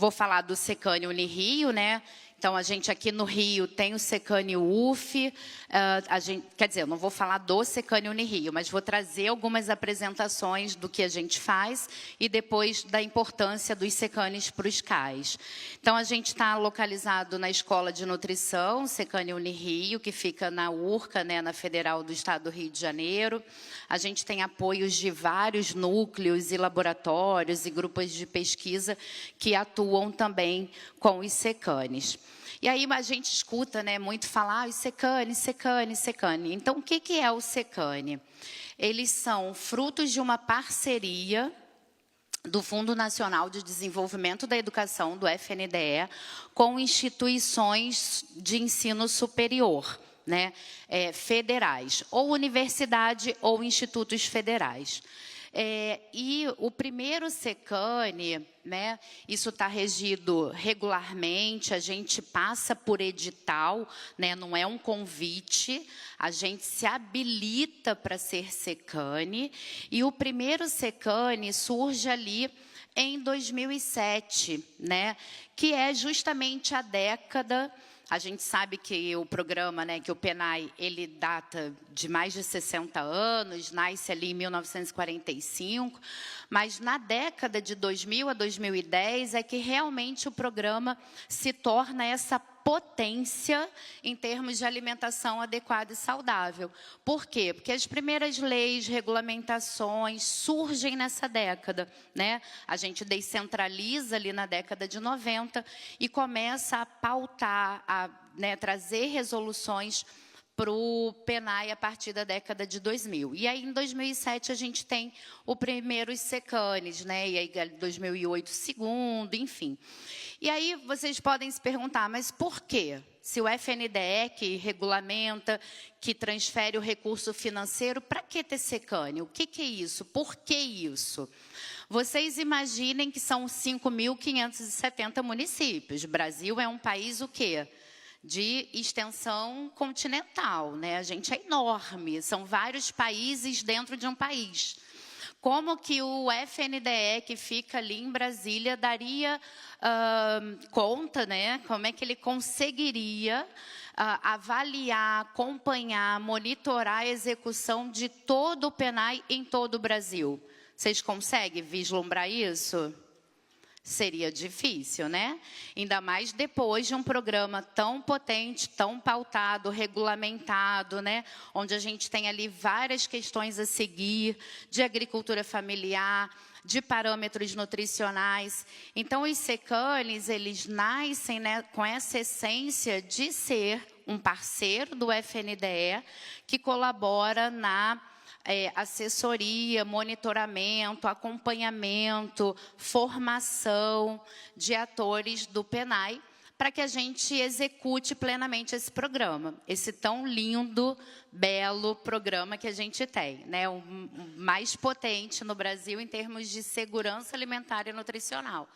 vou falar do Secane Unirio, né? Então, a gente aqui no Rio tem o Secane UF, quer dizer, eu não vou falar do Secane Unirio, mas vou trazer algumas apresentações do que a gente faz e depois da importância dos Secanes para os CAIs. Então, a gente está localizado na Escola de Nutrição, Secane Unirio, que fica na URCA, né, na Federal do Estado do Rio de Janeiro. A gente tem apoios de vários núcleos e laboratórios e grupos de pesquisa que atuam também com os Secanes. E aí a gente escuta, né, muito falar os Secane, Secane, Secane. Então, o que é o Secane? Eles são frutos de uma parceria do Fundo Nacional de Desenvolvimento da Educação, do FNDE, com instituições de ensino superior, né, federais, ou universidade ou institutos federais. E o primeiro Secane, né, isso está regido regularmente, a gente passa por edital, né, não é um convite, a gente se habilita para ser Secane, e o primeiro Secane surge ali em 2007, né, que é justamente a década. A gente sabe que o programa, né, que o PENAI, ele data de mais de 60 anos, nasce ali em 1945, mas na década de 2000 a 2010 é que realmente o programa se torna essa potência em termos de alimentação adequada e saudável. Por quê? Porque as primeiras leis, regulamentações surgem nessa década, né? A gente descentraliza ali na década de 90 e começa a pautar, né, trazer resoluções para o PENAI a partir da década de 2000. E aí, em 2007, a gente tem o primeiro Secanes, né? E aí, em 2008, o segundo, enfim. E aí, vocês podem se perguntar, mas por quê? Se o FNDE, que regulamenta, que transfere o recurso financeiro, para que ter Secane? O que é isso? Por que isso? Vocês imaginem que são 5.570 municípios. O Brasil é um país o quê? De extensão continental, né? A gente é enorme, são vários países dentro de um país. Como que o FNDE, que fica ali em Brasília, daria conta, né? Como é que ele conseguiria avaliar, acompanhar, monitorar a execução de todo o PENAI em todo o Brasil? Vocês conseguem vislumbrar isso? Seria difícil, né? Ainda mais depois de um programa tão potente, tão pautado, regulamentado, né? Onde a gente tem ali várias questões a seguir, de agricultura familiar, de parâmetros nutricionais. Então, os Secanes, eles nascem, né, com essa essência de ser um parceiro do FNDE que colabora na assessoria, monitoramento, acompanhamento, formação de atores do PENAI, para que a gente execute plenamente esse programa, esse tão lindo, belo programa que a gente tem, né? O mais potente no Brasil em termos de segurança alimentar e nutricional.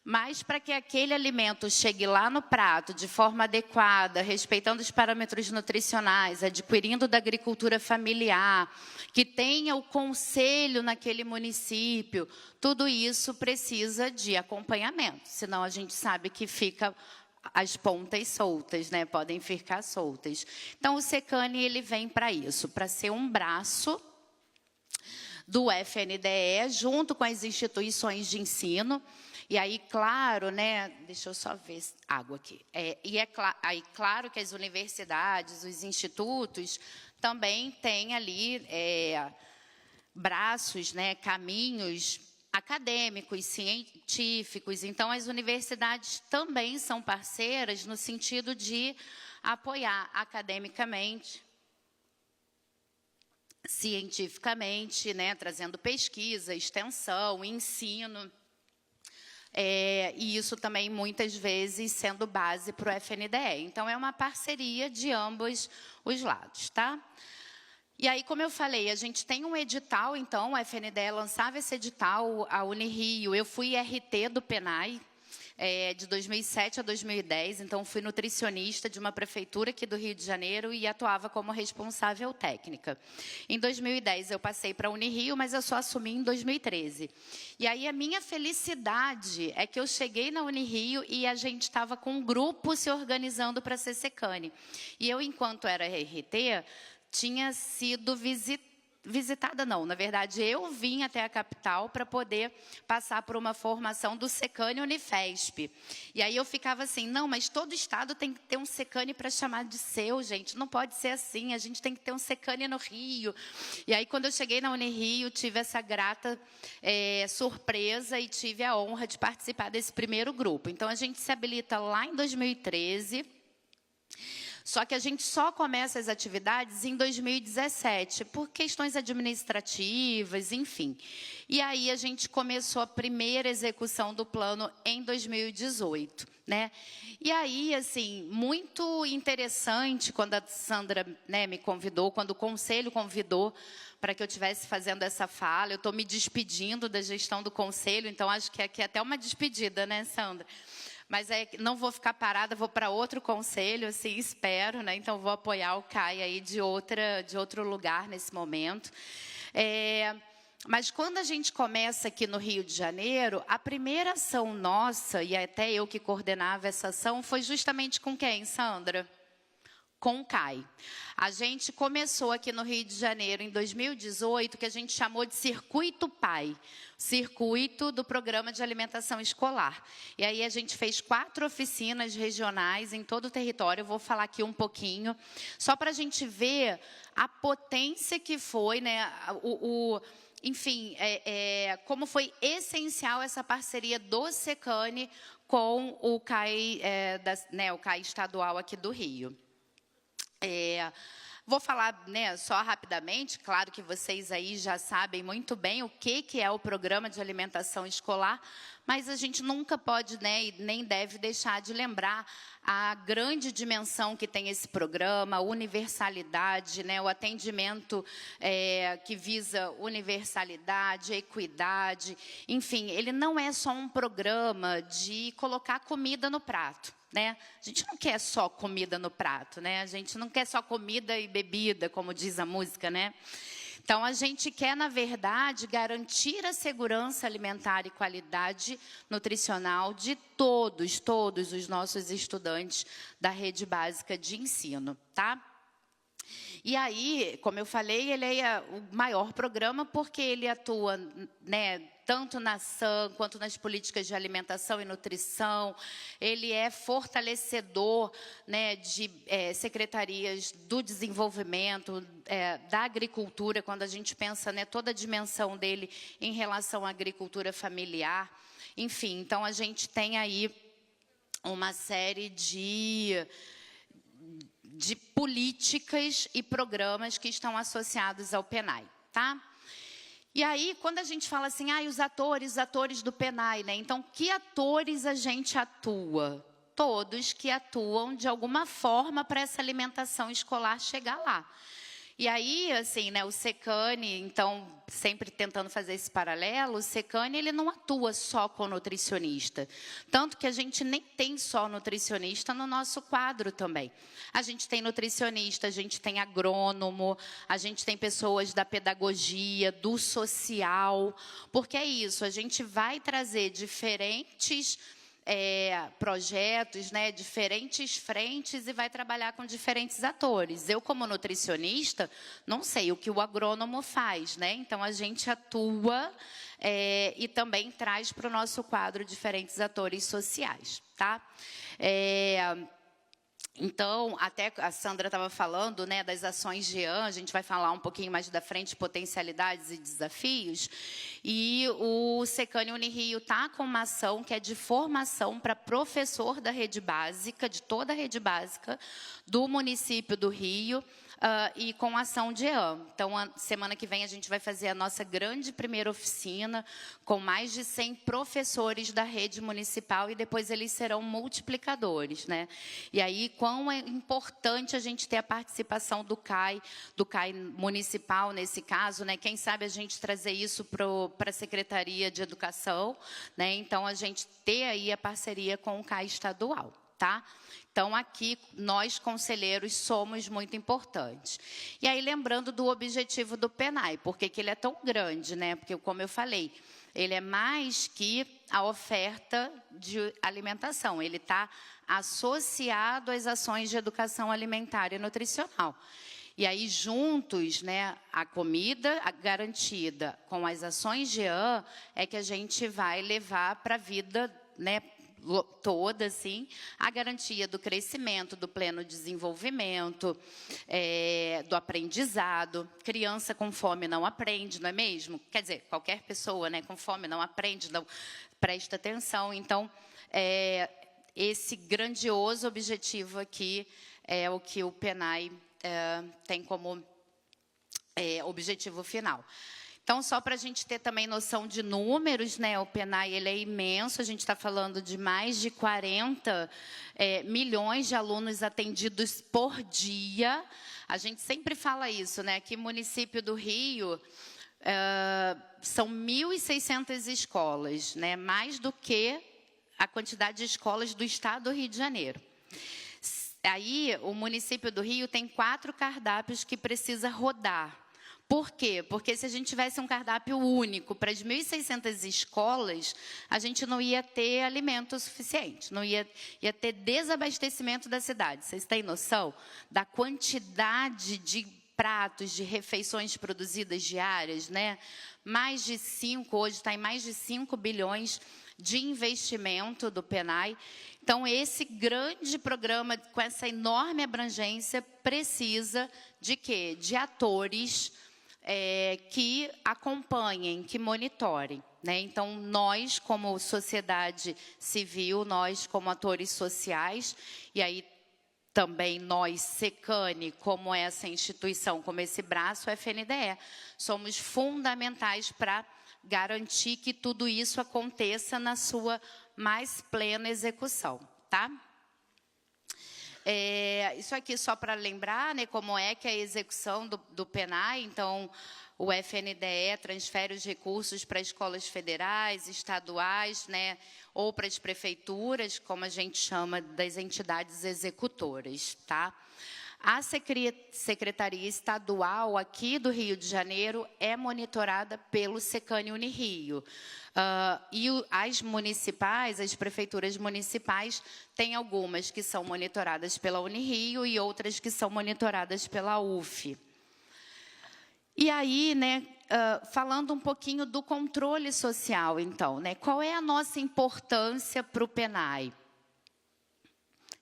Mas para que aquele alimento chegue lá no prato de forma adequada, respeitando os parâmetros nutricionais, adquirindo da agricultura familiar, que tenha o conselho naquele município, tudo isso precisa de acompanhamento, senão a gente sabe que fica as pontas soltas, né? Podem ficar soltas. Então, o Secane, ele vem para isso, para ser um braço do FNDE, junto com as instituições de ensino. E aí, claro, né? Deixa eu só ver água aqui. Aí, claro que as universidades, os institutos, também têm ali braços, né? Caminhos acadêmicos, científicos. Então, as universidades também são parceiras no sentido de apoiar academicamente, cientificamente, né? Trazendo pesquisa, extensão, ensino. E isso também, muitas vezes, sendo base para o FNDE. Então, é uma parceria de ambos os lados, tá? E aí, como eu falei, a gente tem um edital, então, o FNDE lançava esse edital, a Unirio. Eu fui RT do PENAI, de 2007 a 2010, então fui nutricionista de uma prefeitura aqui do Rio de Janeiro e atuava como responsável técnica. Em 2010 eu passei para a Unirio, mas eu só assumi em 2013. E aí a minha felicidade é que eu cheguei na Unirio e a gente estava com um grupo se organizando para ser secane. E eu, enquanto era RT, tinha sido visitada não, na verdade eu vim até a capital para poder passar por uma formação do Secane Unifesp. E aí eu ficava assim, não, mas todo estado tem que ter um Secane para chamar de seu, gente, não pode ser assim, a gente tem que ter um Secane no Rio. E aí quando eu cheguei na Unirio, tive essa grata surpresa e tive a honra de participar desse primeiro grupo. Então a gente se habilita lá em 2013, só que a gente só começa as atividades em 2017, por questões administrativas, enfim. E aí a gente começou a primeira execução do plano em 2018, né? E aí, assim, muito interessante quando a Sandra, né, me convidou, quando o conselho convidou para que eu estivesse fazendo essa fala. Eu estou me despedindo da gestão do conselho, então acho que aqui é até uma despedida, né, Sandra? Mas não vou ficar parada, vou para outro conselho, assim, espero, né? Então vou apoiar o CAI aí de outro lugar nesse momento. Mas quando a gente começa aqui no Rio de Janeiro, a primeira ação nossa, e até eu que coordenava essa ação, foi justamente com quem, Sandra? Com o CAI. A gente começou aqui no Rio de Janeiro em 2018, que a gente chamou de Circuito PAI, Circuito do Programa de Alimentação Escolar. E aí a gente fez 4 oficinas regionais em todo o território, eu vou falar aqui um pouquinho, só para a gente ver a potência que foi, né, enfim, como foi essencial essa parceria do Secane com o CAI, o CAI estadual aqui do Rio. Vou falar, né, só rapidamente, claro que vocês aí já sabem muito bem o que é o Programa de Alimentação Escolar, mas a gente nunca pode, né, e nem deve deixar de lembrar a grande dimensão que tem esse programa, a universalidade, né, o atendimento que visa universalidade, equidade, enfim, ele não é só um programa de colocar comida no prato. Né? A gente não quer só comida no prato, né? A gente não quer só comida e bebida, como diz a música, né? Então, a gente quer, na verdade, garantir a segurança alimentar e qualidade nutricional de todos os nossos estudantes da rede básica de ensino, tá? E aí, como eu falei, ele é o maior programa porque ele atua, né, tanto na SAM quanto nas políticas de alimentação e nutrição. Ele é fortalecedor, né, de secretarias do desenvolvimento, da agricultura, quando a gente pensa, né, toda a dimensão dele em relação à agricultura familiar. Enfim, então a gente tem aí uma série de políticas e programas que estão associados ao PENAI, tá? E aí, quando a gente fala assim, os atores do PENAI, né? Então, que atores a gente atua? Todos que atuam de alguma forma para essa alimentação escolar chegar lá. E aí, assim, né, o Secane, então, sempre tentando fazer esse paralelo, o Secane, ele não atua só com nutricionista. Tanto que a gente nem tem só nutricionista no nosso quadro também. A gente tem nutricionista, a gente tem agrônomo, a gente tem pessoas da pedagogia, do social, porque é isso, a gente vai trazer diferentes projetos, né, diferentes frentes e vai trabalhar com diferentes atores. Eu, como nutricionista, não sei o que o agrônomo faz, né? Então, a gente atua e também traz para o nosso quadro diferentes atores sociais, tá? Então, até a Sandra estava falando, né, das ações GEAN, a gente vai falar um pouquinho mais da frente, potencialidades e desafios, e o Secane Unirio está com uma ação que é de formação para professor da rede básica, de toda a rede básica do município do Rio, e com ação de EAM. Então, a semana que vem, a gente vai fazer a nossa grande primeira oficina, com mais de 100 professores da rede municipal, e depois eles serão multiplicadores, né? E aí, quão é importante a gente ter a participação do CAI municipal, nesse caso, né? Quem sabe a gente trazer isso para a Secretaria de Educação, né? Então, a gente ter aí a parceria com o CAI estadual, tá? Então, aqui, nós, conselheiros, somos muito importantes. E aí, lembrando do objetivo do PENAI, por que ele é tão grande, né? Porque, como eu falei, ele é mais que a oferta de alimentação, ele está associado às ações de educação alimentar e nutricional. E aí, juntos, né, a comida garantida com as ações de EAM é que a gente vai levar para a vida, né, toda, assim, a garantia do crescimento, do pleno desenvolvimento, do aprendizado. Criança com fome não aprende, não é mesmo? Quer dizer, qualquer pessoa, né, com fome não aprende, não presta atenção. Então, esse grandioso objetivo aqui é o que o PENAI tem como objetivo final. Então, só para a gente ter também noção de números, né, o PENAI ele é imenso, a gente está falando de mais de 40 milhões de alunos atendidos por dia. A gente sempre fala isso, né? Aqui no município do Rio, são 1.600 escolas, né? Mais do que a quantidade de escolas do estado do Rio de Janeiro. Aí, o município do Rio tem 4 cardápios que precisa rodar. Por quê? Porque se a gente tivesse um cardápio único para as 1.600 escolas, a gente não ia ter alimento suficiente, ia ter desabastecimento da cidade. Vocês têm noção da quantidade de pratos, de refeições produzidas diárias, né? Hoje está em mais de 5 bilhões de investimento do PENAI. Então, esse grande programa, com essa enorme abrangência, precisa de quê? De atores que acompanhem, que monitorem, né? Então, nós, como sociedade civil, nós, como atores sociais, e aí também nós, SECANI, como essa instituição, como esse braço, FNDE, somos fundamentais para garantir que tudo isso aconteça na sua mais plena execução, tá? Isso aqui só para lembrar, né, como é que é a execução do PENAI. Então, o FNDE transfere os recursos para escolas federais, estaduais, né, ou para as prefeituras, como a gente chama das entidades executoras, tá? A Secretaria Estadual aqui do Rio de Janeiro é monitorada pelo SECANI Unirio. E as municipais, as prefeituras municipais, tem algumas que são monitoradas pela Unirio e outras que são monitoradas pela UF. E aí, né, falando um pouquinho do controle social, então, né, qual é a nossa importância para o PENAI?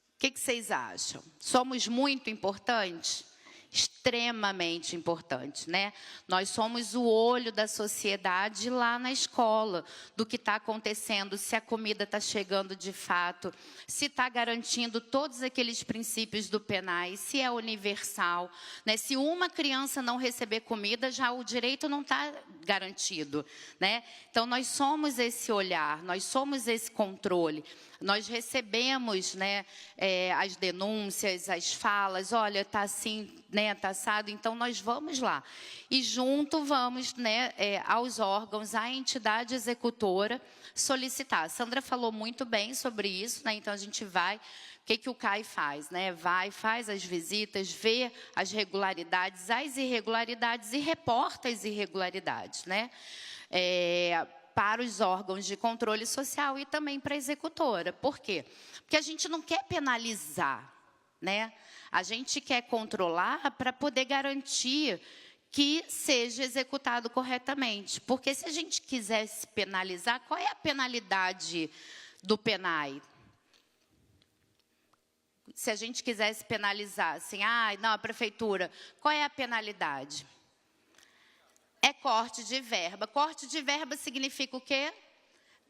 O que vocês acham? Somos muito importantes? Extremamente importantes, né? Nós somos o olho da sociedade lá na escola, do que está acontecendo, se a comida está chegando de fato, se está garantindo todos aqueles princípios do PENAI, se é universal, né? Se uma criança não receber comida, já o direito não está garantido, né? Então, nós somos esse olhar, nós somos esse controle. Nós recebemos, né, as denúncias, as falas, olha, está assim, né, está assado, então nós vamos lá. E junto vamos, né, aos órgãos, à entidade executora, solicitar. A Sandra falou muito bem sobre isso, né, então a gente vai... O que o CAI faz? Né? Faz as visitas, vê as regularidades, as irregularidades e reporta as irregularidades, né? Para os órgãos de controle social e também para a executora. Por quê? Porque a gente não quer penalizar, né? A gente quer controlar para poder garantir que seja executado corretamente. Porque se a gente quisesse penalizar, qual é a penalidade do PENAI? Se a gente quisesse penalizar, assim, não, a prefeitura, qual é a penalidade? É corte de verba. Corte de verba significa o quê?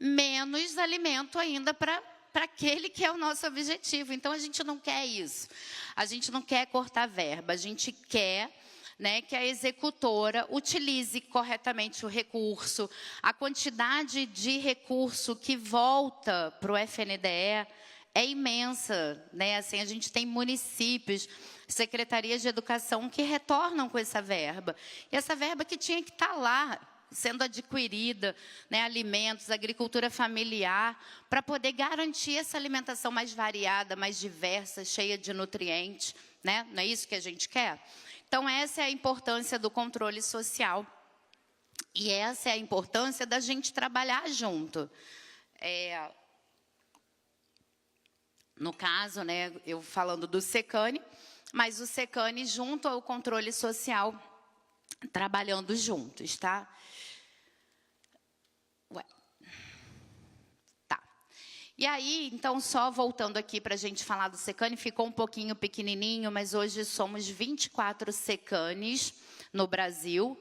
Menos alimento ainda para para aquele que é o nosso objetivo. Então, a gente não quer isso. A gente não quer cortar verba, a gente quer, né, que a executora utilize corretamente o recurso. A quantidade de recurso que volta para o FNDE é imensa, né? Assim, a gente tem municípios, secretarias de educação que retornam com essa verba. E essa verba que tinha que estar lá, sendo adquirida, né, alimentos, agricultura familiar, para poder garantir essa alimentação mais variada, mais diversa, cheia de nutrientes, né? Não é isso que a gente quer? Então, essa é a importância do controle social. E essa é a importância da gente trabalhar junto. No caso, né, eu falando do SECANI, mas o SECANI junto ao controle social, trabalhando juntos, tá? Tá. E aí, então, só voltando aqui para a gente falar do SECANI, ficou um pouquinho pequenininho, mas hoje somos 24 SECANIs no Brasil.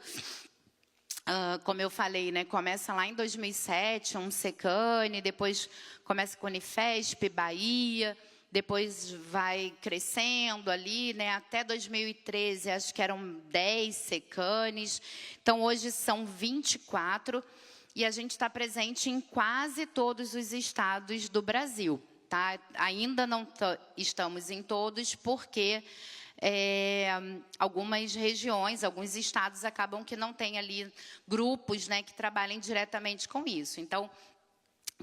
Como eu falei, né, começa lá em 2007, um SECANI, depois começa com Unifesp, Bahia, depois vai crescendo ali, né, até 2013, acho que eram 10 SECANIs. Então, hoje são 24, e a gente está presente em quase todos os estados do Brasil. Tá? Ainda não estamos em todos, porque algumas regiões, alguns estados acabam que não têm ali grupos, né, que trabalhem diretamente com isso. Então,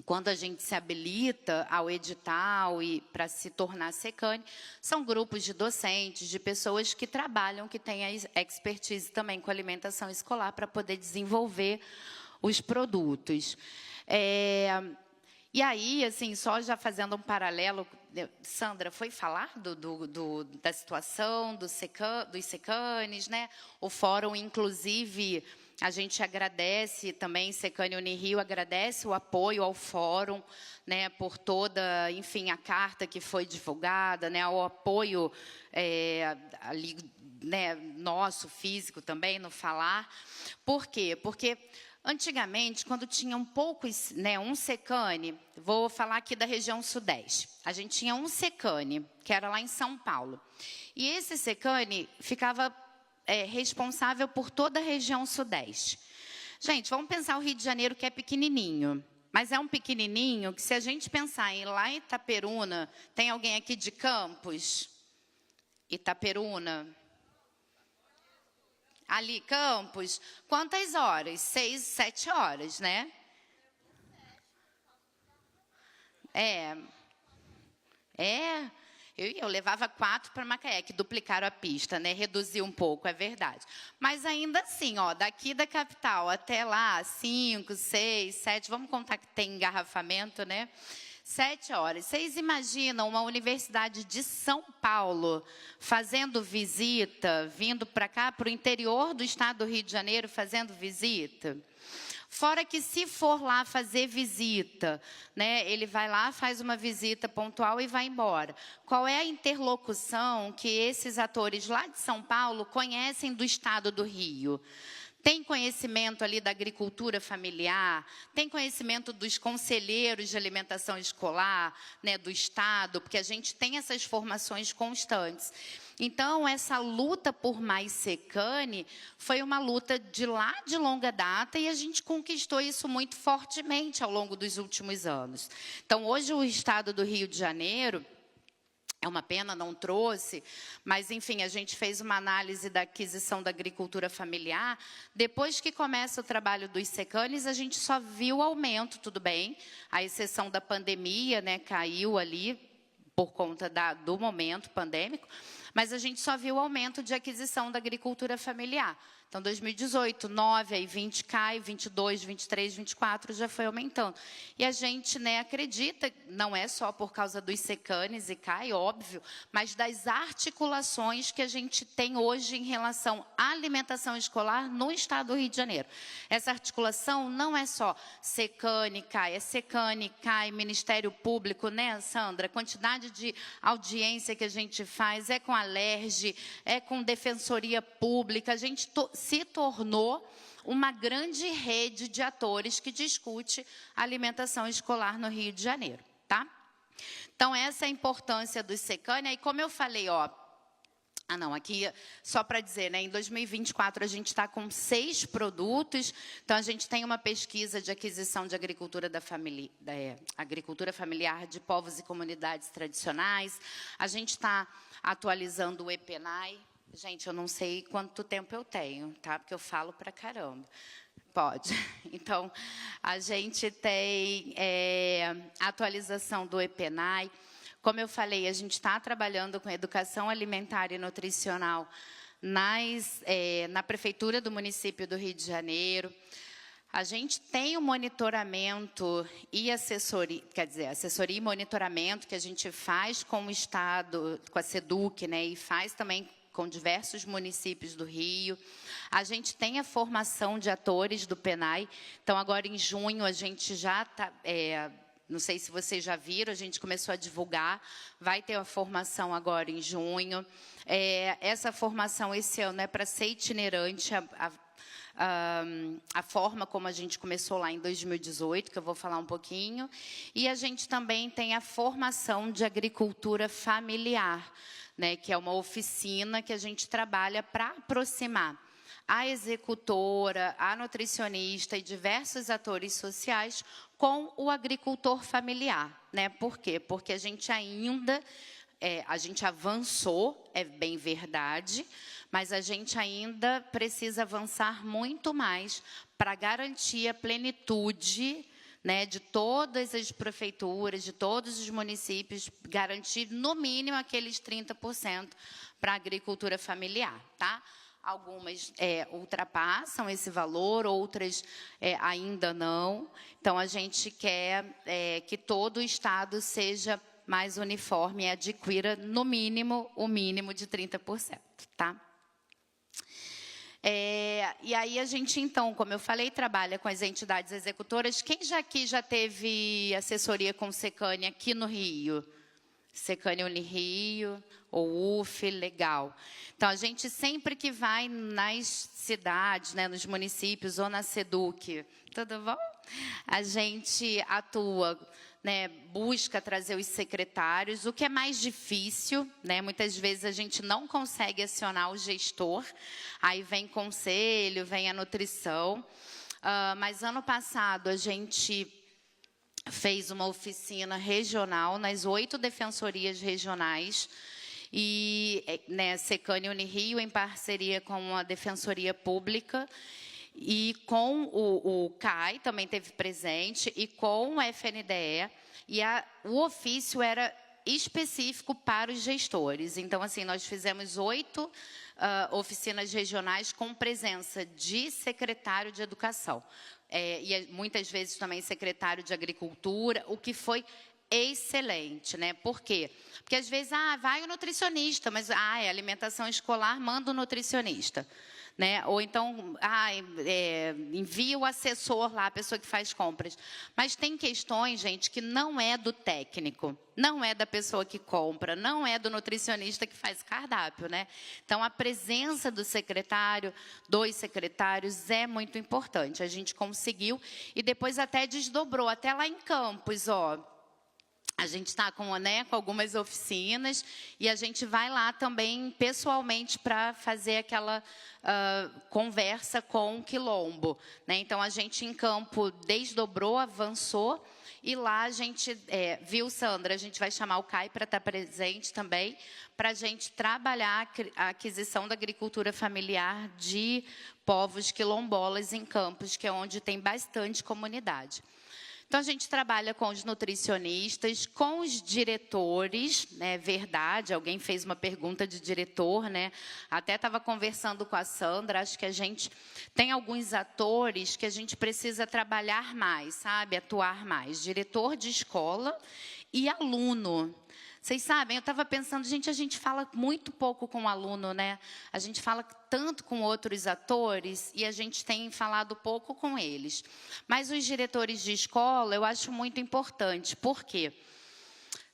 quando a gente se habilita ao edital e para se tornar SECANI, são grupos de docentes, de pessoas que trabalham, que têm a expertise também com alimentação escolar para poder desenvolver os produtos. E aí, assim, só já fazendo um paralelo, Sandra, foi falar da situação dos SECANIs, né? O fórum, inclusive, a gente agradece também, SECANI Unirio agradece o apoio ao fórum, né, por toda, enfim, a carta que foi divulgada, né, o apoio ali, né, nosso, físico também, no falar. Por quê? Porque antigamente, quando tinha um SECANI, vou falar aqui da região sudeste, a gente tinha um SECANI, que era lá em São Paulo. E esse SECANI ficava responsável por toda a região sudeste. Gente, vamos pensar o Rio de Janeiro, que é pequenininho. Mas é um pequenininho que, se a gente pensar em lá em Itaperuna, tem alguém aqui de Campos? Itaperuna? Ali, Campos, quantas horas? 6, 7 horas, né? Eu levava 4 para Macaé, que duplicaram a pista, né? Reduziu um pouco, é verdade. Mas ainda assim, ó, daqui da capital até lá, 5, 6, 7, vamos contar que tem engarrafamento, né? 7 horas. Vocês imaginam uma universidade de São Paulo fazendo visita, vindo para cá, para o interior do estado do Rio de Janeiro, fazendo visita? Fora que, se for lá fazer visita, né, ele vai lá, faz uma visita pontual e vai embora. Qual é a interlocução que esses atores lá de São Paulo conhecem do estado do Rio? Tem conhecimento ali da agricultura familiar, tem conhecimento dos conselheiros de alimentação escolar, né, do Estado, porque a gente tem essas formações constantes. Então, essa luta por mais SECANI foi uma luta de longa data, e a gente conquistou isso muito fortemente ao longo dos últimos anos. Então, hoje o Estado do Rio de Janeiro, é uma pena, não trouxe, mas, enfim, a gente fez uma análise da aquisição da agricultura familiar. Depois que começa o trabalho dos SECANIs, a gente só viu aumento, tudo bem, à exceção da pandemia, né, caiu ali por conta do momento pandêmico, mas a gente só viu aumento de aquisição da agricultura familiar. Então, 2018, 9, aí 20 cai, 22, 23, 24 já foi aumentando. E a gente, né, acredita, não é só por causa dos SECANIs e cai, óbvio, mas das articulações que a gente tem hoje em relação à alimentação escolar no estado do Rio de Janeiro. Essa articulação não é só SECANI, CAI, é SECANI, CAI, Ministério Público, né, Sandra? A quantidade de audiência que a gente faz é com a LERJ, é com Defensoria Pública, a gente se tornou uma grande rede de atores que discute a alimentação escolar no Rio de Janeiro, tá? Então, essa é a importância do Secânia. E como eu falei, ó, aqui, só para dizer, né, em 2024 a gente está com 6 produtos, então a gente tem uma pesquisa de aquisição de agricultura agricultura familiar de povos e comunidades tradicionais, a gente está atualizando o EPENAI. Gente, eu não sei quanto tempo eu tenho, tá? Porque eu falo pra caramba. Pode. Então, a gente tem atualização do EPENAI. Como eu falei, a gente está trabalhando com educação alimentar e nutricional na Prefeitura do município do Rio de Janeiro. A gente tem o monitoramento e assessoria, assessoria e monitoramento que a gente faz com o Estado, com a SEDUC, né, e faz também com diversos municípios do Rio. A gente tem a formação de atores do PENAI. Então, agora em junho, a gente já está... não sei se vocês já viram, a gente começou a divulgar. Vai ter a formação agora em junho. Essa formação esse ano é para ser itinerante, a forma como a gente começou lá em 2018, que eu vou falar um pouquinho. E a gente também tem a formação de agricultura familiar, né, que é uma oficina que a gente trabalha para aproximar a executora, a nutricionista e diversos atores sociais com o agricultor familiar, né? Por quê? Porque a gente ainda, a gente avançou, é bem verdade, mas a gente ainda precisa avançar muito mais para garantir a plenitude, né, de todas as prefeituras, de todos os municípios, garantir no mínimo aqueles 30% para a agricultura familiar, tá? Algumas ultrapassam esse valor, outras ainda não. Então, a gente quer que todo o Estado seja mais uniforme e adquira, no mínimo, o mínimo de 30%. Tá? E aí, a gente, então, como eu falei, trabalha com as entidades executoras. Quem aqui já teve assessoria com Secânia aqui no Rio? Secânia Unirio, ou UF, legal. Então, a gente sempre que vai nas cidades, né, nos municípios ou na SEDUC, tudo bom? A gente atua, né, busca trazer os secretários, o que é mais difícil, né, muitas vezes a gente não consegue acionar o gestor, aí vem conselho, vem a nutrição, mas ano passado a gente fez uma oficina regional nas 8 defensorias regionais, e né, Secânia Unirio, em parceria com a Defensoria Pública, e com o CAI, também teve presente, e com o FNDE, e o ofício era específico para os gestores. Então, assim, nós fizemos 8 oficinas regionais com presença de secretário de Educação, e muitas vezes também secretário de Agricultura, o que foi excelente, né? Por quê? Porque às vezes, vai o nutricionista, mas é alimentação escolar, manda o nutricionista, né? Ou então, envia o assessor lá, a pessoa que faz compras. Mas tem questões, gente, que não é do técnico, não é da pessoa que compra, não é do nutricionista que faz cardápio, né? Então, a presença do secretário, dos secretários, é muito importante. A gente conseguiu e depois até desdobrou, até lá em Campos, ó. A gente está com algumas oficinas e a gente vai lá também pessoalmente para fazer aquela conversa com o Quilombo, né? Então, a gente em campo desdobrou, avançou e lá a gente, viu, Sandra, a gente vai chamar o CAI para estar presente também, para a gente trabalhar a aquisição da agricultura familiar de povos quilombolas em Campos, que é onde tem bastante comunidade. Então, a gente trabalha com os nutricionistas, com os diretores, né? Verdade, alguém fez uma pergunta de diretor, né? Até estava conversando com a Sandra, acho que a gente tem alguns atores que a gente precisa trabalhar mais, sabe? Atuar mais. Diretor de escola e aluno. Vocês sabem, eu estava pensando, gente, a gente fala muito pouco com o aluno, né? A gente fala tanto com outros atores e a gente tem falado pouco com eles. Mas os diretores de escola, eu acho muito importante. Por quê?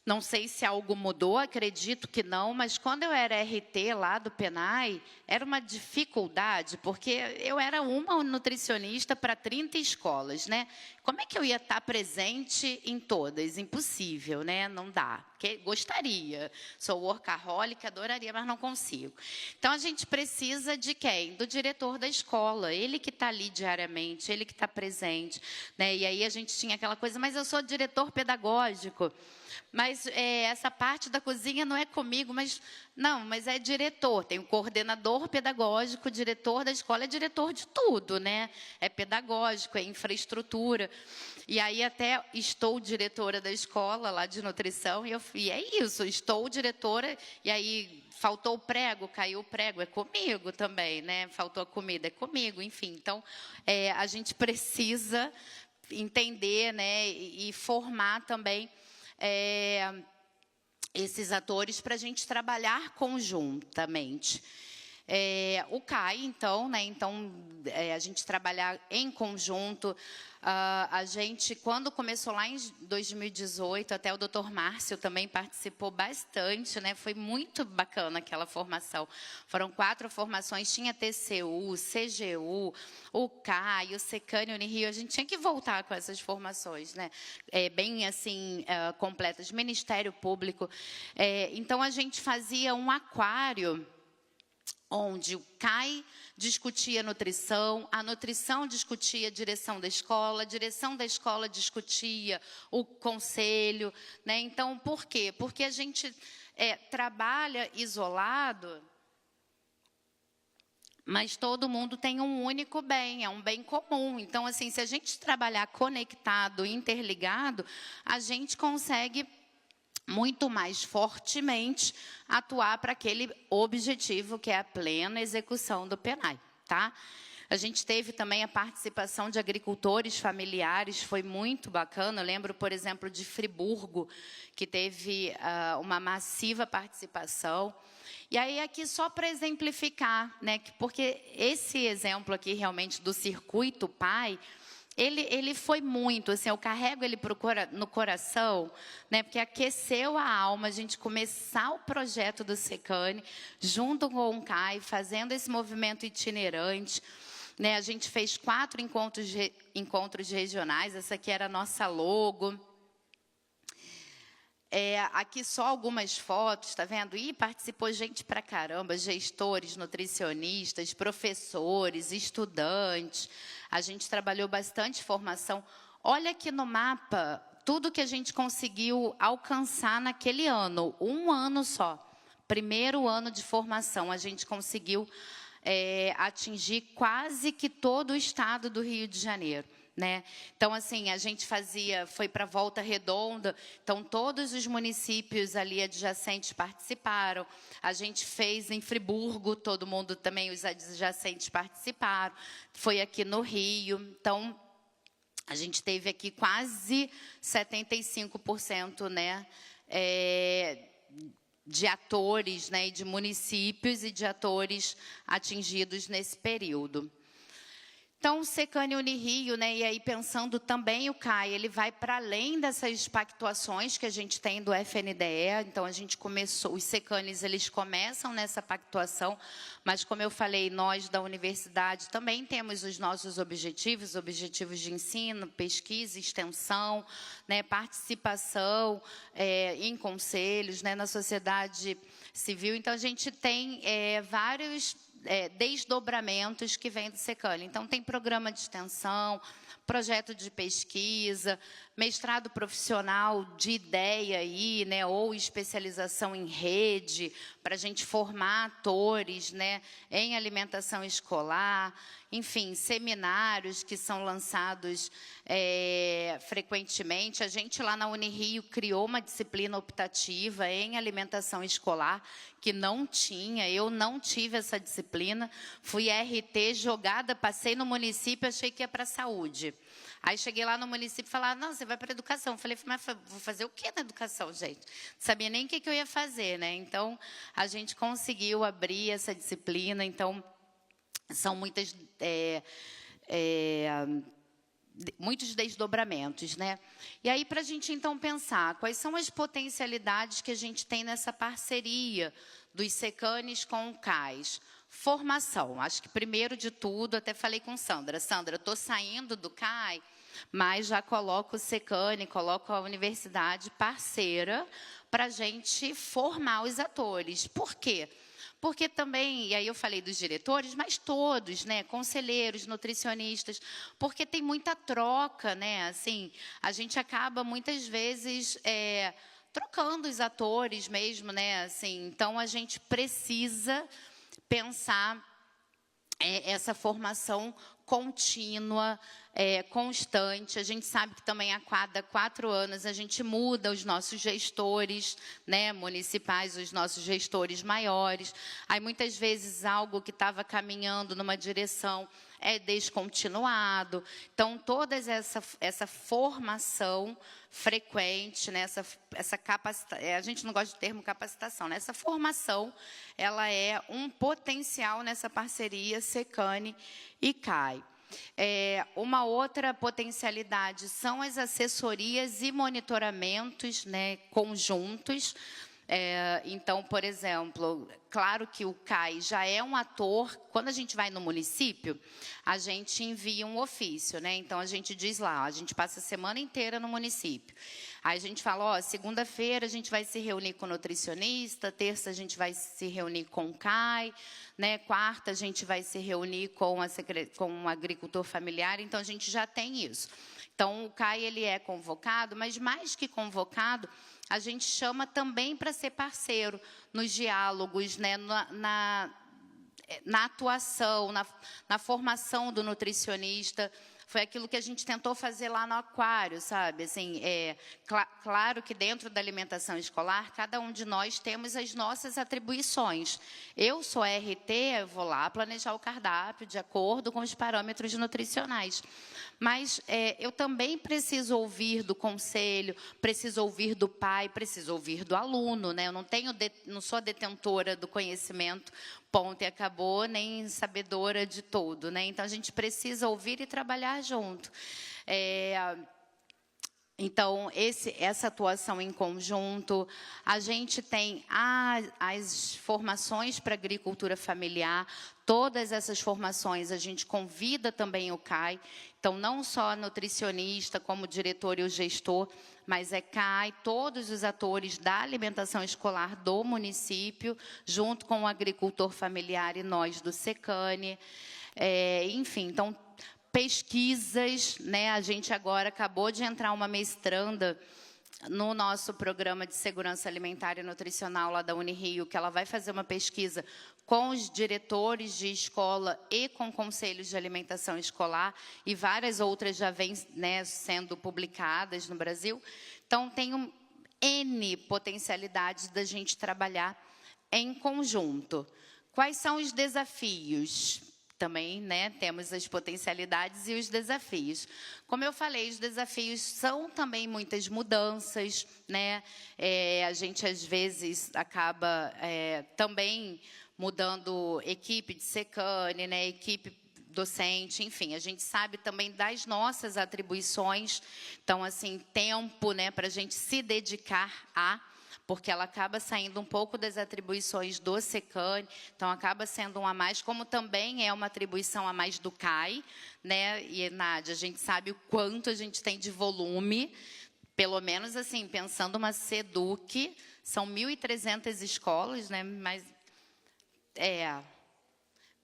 Não sei se algo mudou, acredito que não, mas quando eu era RT lá do PENAI, era uma dificuldade, porque eu era uma nutricionista para 30 escolas, né? Como é que eu ia estar presente em todas? Impossível, né? Não dá. Gostaria, sou workaholic, adoraria, mas não consigo. Então, a gente precisa de quem? Do diretor da escola, ele que está ali diariamente, ele que está presente, né? E aí a gente tinha aquela coisa, mas eu sou diretor pedagógico, mas essa parte da cozinha não é comigo, mas é diretor, tem o coordenador pedagógico, o diretor da escola é diretor de tudo, né? É pedagógico, é infraestrutura. E aí até estou diretora da escola lá de nutrição, e é isso, estou diretora, e aí faltou o prego, caiu o prego, é comigo também, né? Faltou a comida, é comigo, enfim. Então, a gente precisa entender, né, e formar também esses atores para a gente trabalhar conjuntamente. O CAI, então, né? Então, a gente trabalhar em conjunto. A gente, quando começou lá em 2018, até o Dr. Márcio também participou bastante, né? Foi muito bacana aquela formação. Foram 4 formações, tinha TCU, CGU, o CAI, o Secane Unirio. A gente tinha que voltar com essas formações, né? Bem assim, completas. Ministério Público. Então, a gente fazia um aquário onde o CAI discutia nutrição, a nutrição discutia a direção da escola discutia o conselho, né? Então, por quê? Porque a gente trabalha isolado, mas todo mundo tem um único bem, é um bem comum. Então, assim, se a gente trabalhar conectado, interligado, a gente consegue muito mais fortemente atuar para aquele objetivo que é a plena execução do PENAI, tá? A gente teve também a participação de agricultores familiares, foi muito bacana. Eu lembro, por exemplo, de Friburgo, que teve uma massiva participação. E aí, aqui, só para exemplificar, né, porque esse exemplo aqui, realmente, do Circuito PAI, ele foi muito, assim, eu carrego ele no coração, né, porque aqueceu a alma a gente começar o projeto do Secane, junto com o CAI, fazendo esse movimento itinerante, né? A gente fez 4 encontros regionais, essa aqui era a nossa logo. Aqui só algumas fotos, tá vendo? E participou gente pra caramba, gestores, nutricionistas, professores, estudantes. A gente trabalhou bastante formação. Olha aqui no mapa tudo que a gente conseguiu alcançar naquele ano, um ano só. Primeiro ano de formação, a gente conseguiu atingir quase que todo o estado do Rio de Janeiro. Né? Então, assim, a gente foi para Volta Redonda, então todos os municípios ali adjacentes participaram. A gente fez em Friburgo, todo mundo também, os adjacentes participaram. Foi aqui no Rio, então a gente teve aqui quase 75%, né, de atores, né, de municípios e de atores atingidos nesse período. Então, o Secane Unirio, né, e aí pensando também o CAI, ele vai para além dessas pactuações que a gente tem do FNDE, então a gente começou, os Secanes, eles começam nessa pactuação, mas como eu falei, nós da universidade também temos os nossos objetivos de ensino, pesquisa, extensão, né, participação em conselhos, né, na sociedade civil, então a gente tem vários desdobramentos que vêm do Secane. Então, tem programa de extensão, projeto de pesquisa, mestrado profissional de ideia aí, né, ou especialização em rede, para a gente formar atores, né, em alimentação escolar, enfim, seminários que são lançados frequentemente. A gente lá na Unirio criou uma disciplina optativa em alimentação escolar, que não tinha, eu não tive essa disciplina, fui RT jogada, passei no município, achei que ia para a saúde. Aí cheguei lá no município e falaram, não, você vai para a educação. Eu falei, mas vou fazer o quê na educação, gente? Não sabia nem o que eu ia fazer, né? Então, a gente conseguiu abrir essa disciplina, então, são muitas muitos desdobramentos, né? E aí, para a gente, então, pensar quais são as potencialidades que a gente tem nessa parceria dos SECANs com o CAIS. Formação. Acho que, primeiro de tudo, até falei com Sandra. Sandra, estou saindo do CAI, mas já coloco o SECAN, coloco a universidade parceira para a gente formar os atores. Por quê? Porque também, e aí eu falei dos diretores, mas todos, né, conselheiros, nutricionistas, porque tem muita troca, né, assim, a gente acaba muitas vezes trocando os atores mesmo, né, assim, então a gente precisa pensar essa formação contínua, constante. A gente sabe que também a cada 4 anos a gente muda os nossos gestores, né, municipais, os nossos gestores maiores. Aí, muitas vezes, algo que estava caminhando numa direção é descontinuado. Então, toda essa formação frequente, né, essa capacitação, a gente não gosta do termo capacitação, né, essa formação, ela é um potencial nessa parceria SECAN e CAI. Uma outra potencialidade são as assessorias e monitoramentos, né, conjuntos. Então, por exemplo, claro que o CAI já é um ator. Quando a gente vai no município, a gente envia um ofício, né? Então, a gente diz lá, a gente passa a semana inteira no município. Aí a gente fala, ó, segunda-feira a gente vai se reunir com o nutricionista, terça a gente vai se reunir com o CAI, né? Quarta a gente vai se reunir com um agricultor familiar. Então, a gente já tem isso. Então, o CAI ele é convocado, mas mais que convocado, a gente chama também para ser parceiro nos diálogos, né, na atuação, na formação do nutricionista. Foi aquilo que a gente tentou fazer lá no Aquário, sabe? Assim, claro que dentro da alimentação escolar, cada um de nós temos as nossas atribuições. Eu sou RT, eu vou lá planejar o cardápio de acordo com os parâmetros nutricionais. Mas eu também preciso ouvir do conselho, preciso ouvir do pai, preciso ouvir do aluno, né? Eu não sou a detentora do conhecimento, ponto e acabou, nem sabedora de tudo, né? Então, a gente precisa ouvir e trabalhar junto. Então, essa atuação em conjunto, a gente tem as formações para agricultura familiar, todas essas formações a gente convida também o CAI, então não só nutricionista, como diretor e o gestor, mas CAI, todos os atores da alimentação escolar do município, junto com o agricultor familiar e nós do SECAN. Enfim, então, pesquisas, né? A gente agora acabou de entrar uma mestranda no nosso programa de segurança alimentar e nutricional lá da Unirio, que ela vai fazer uma pesquisa com os diretores de escola e com conselhos de alimentação escolar, e várias outras já vêm, né, sendo publicadas no Brasil. Então, tem N potencialidades da gente trabalhar em conjunto. Quais são os desafios? Também, né, temos as potencialidades e os desafios. Como eu falei, os desafios são também muitas mudanças, né? A gente, às vezes, acaba também mudando equipe de SECAN, né, equipe docente, enfim, a gente sabe também das nossas atribuições. Então, assim, tempo, né, para a gente se dedicar porque ela acaba saindo um pouco das atribuições do SECAN, então acaba sendo um a mais, como também é uma atribuição a mais do CAI, né? E, Nádia, a gente sabe o quanto a gente tem de volume, pelo menos, assim, pensando uma SEDUC, são 1.300 escolas, né? Mas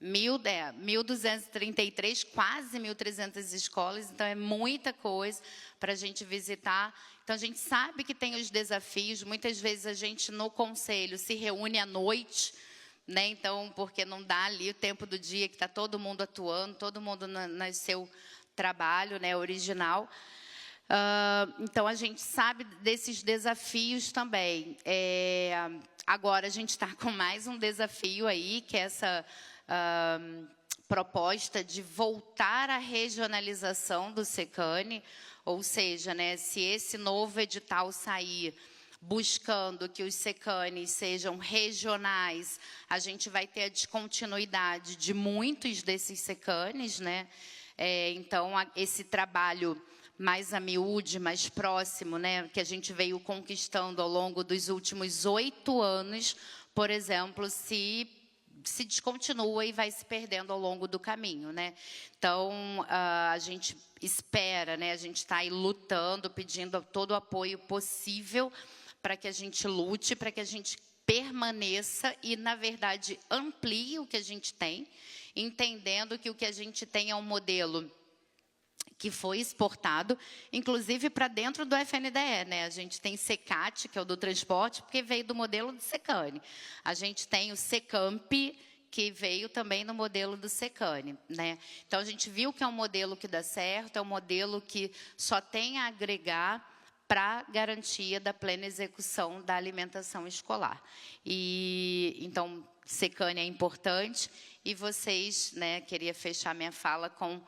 1.233, quase 1.300 escolas, então é muita coisa para a gente visitar. Então, a gente sabe que tem os desafios, muitas vezes a gente, no conselho, se reúne à noite, né? Então, porque não dá ali o tempo do dia que está todo mundo atuando, todo mundo no seu trabalho, né, original. Então, a gente sabe desses desafios também. Agora, a gente está com mais um desafio aí, que é essa proposta de voltar à regionalização do SECAN, ou seja, né, se esse novo edital sair buscando que os SECANs sejam regionais, a gente vai ter a descontinuidade de muitos desses SECANs, né? Então, esse trabalho mais a miúde, mais próximo, né, que a gente veio conquistando ao longo dos últimos 8 anos, por exemplo, se descontinua e vai se perdendo ao longo do caminho, né? Então, a gente espera, né, a gente está aí lutando, pedindo todo o apoio possível para que a gente lute, para que a gente permaneça e, na verdade, amplie o que a gente tem, entendendo que o que a gente tem é um modelo que foi exportado, inclusive para dentro do FNDE, né? A gente tem SECAT, que é o do transporte, porque veio do modelo do SECANE. A gente tem o SECAMP, que veio também no modelo do SECANE, né? Então, a gente viu que é um modelo que dá certo, é um modelo que só tem a agregar para garantia da plena execução da alimentação escolar. E, então, SECANE é importante, e vocês, né, queria fechar minha fala com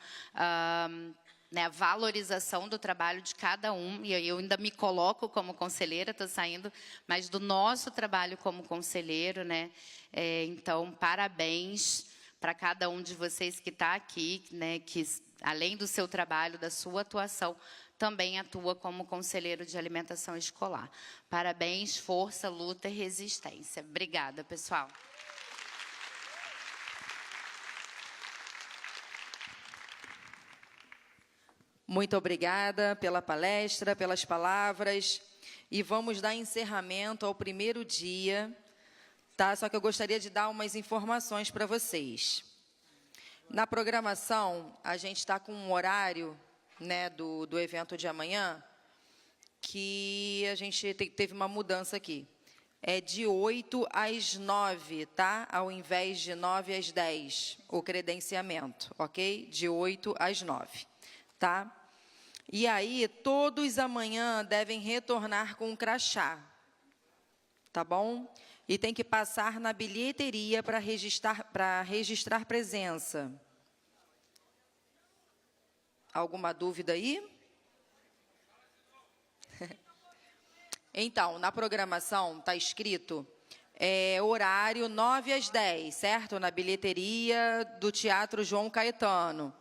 né, a valorização do trabalho de cada um, e eu ainda me coloco como conselheira, estou saindo, mas do nosso trabalho como conselheiro, né? Então, parabéns para cada um de vocês que está aqui, né, que além do seu trabalho, da sua atuação, também atua como conselheiro de alimentação escolar. Parabéns, força, luta e resistência. Obrigada, pessoal. Muito obrigada pela palestra, pelas palavras. E vamos dar encerramento ao primeiro dia, tá? Só que eu gostaria de dar umas informações para vocês. Na programação, a gente está com um horário, né, do evento de amanhã, que a gente teve uma mudança aqui. É de 8 às 9, tá? Ao invés de 9 às 10, o credenciamento, ok? De 8 às 9. Tá? E aí, todos amanhã devem retornar com um crachá, tá bom? E tem que passar na bilheteria para registrar presença. Alguma dúvida aí? Então, na programação está escrito horário 9 às 10, certo? Na bilheteria do Teatro João Caetano.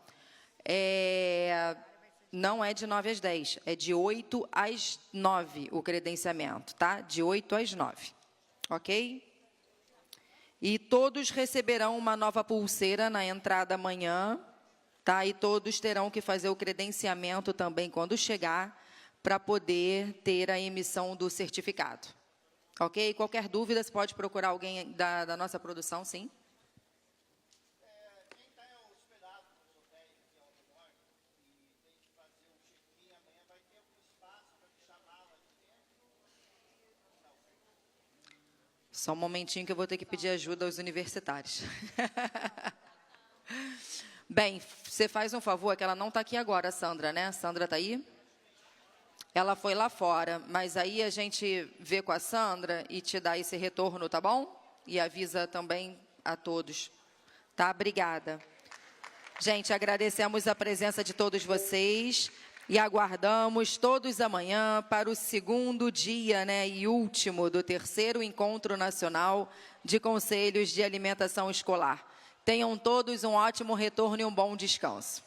Não é de 9 às 10, é de 8 às 9 o credenciamento, tá? De 8 às 9, ok? E todos receberão uma nova pulseira na entrada amanhã, tá? E todos terão que fazer o credenciamento também quando chegar, para poder ter a emissão do certificado, ok? Qualquer dúvida, você pode procurar alguém da nossa produção, sim? Só um momentinho que eu vou ter que pedir ajuda aos universitários. Bem, você faz um favor, é que ela não está aqui agora, Sandra, né? Sandra está aí? Ela foi lá fora, mas aí a gente vê com a Sandra e te dá esse retorno, tá bom? E avisa também a todos. Tá? Obrigada. Gente, agradecemos a presença de todos vocês e aguardamos todos amanhã para o segundo dia, né, e último do 3º Encontro Nacional de Conselhos de Alimentação Escolar. Tenham todos um ótimo retorno e um bom descanso.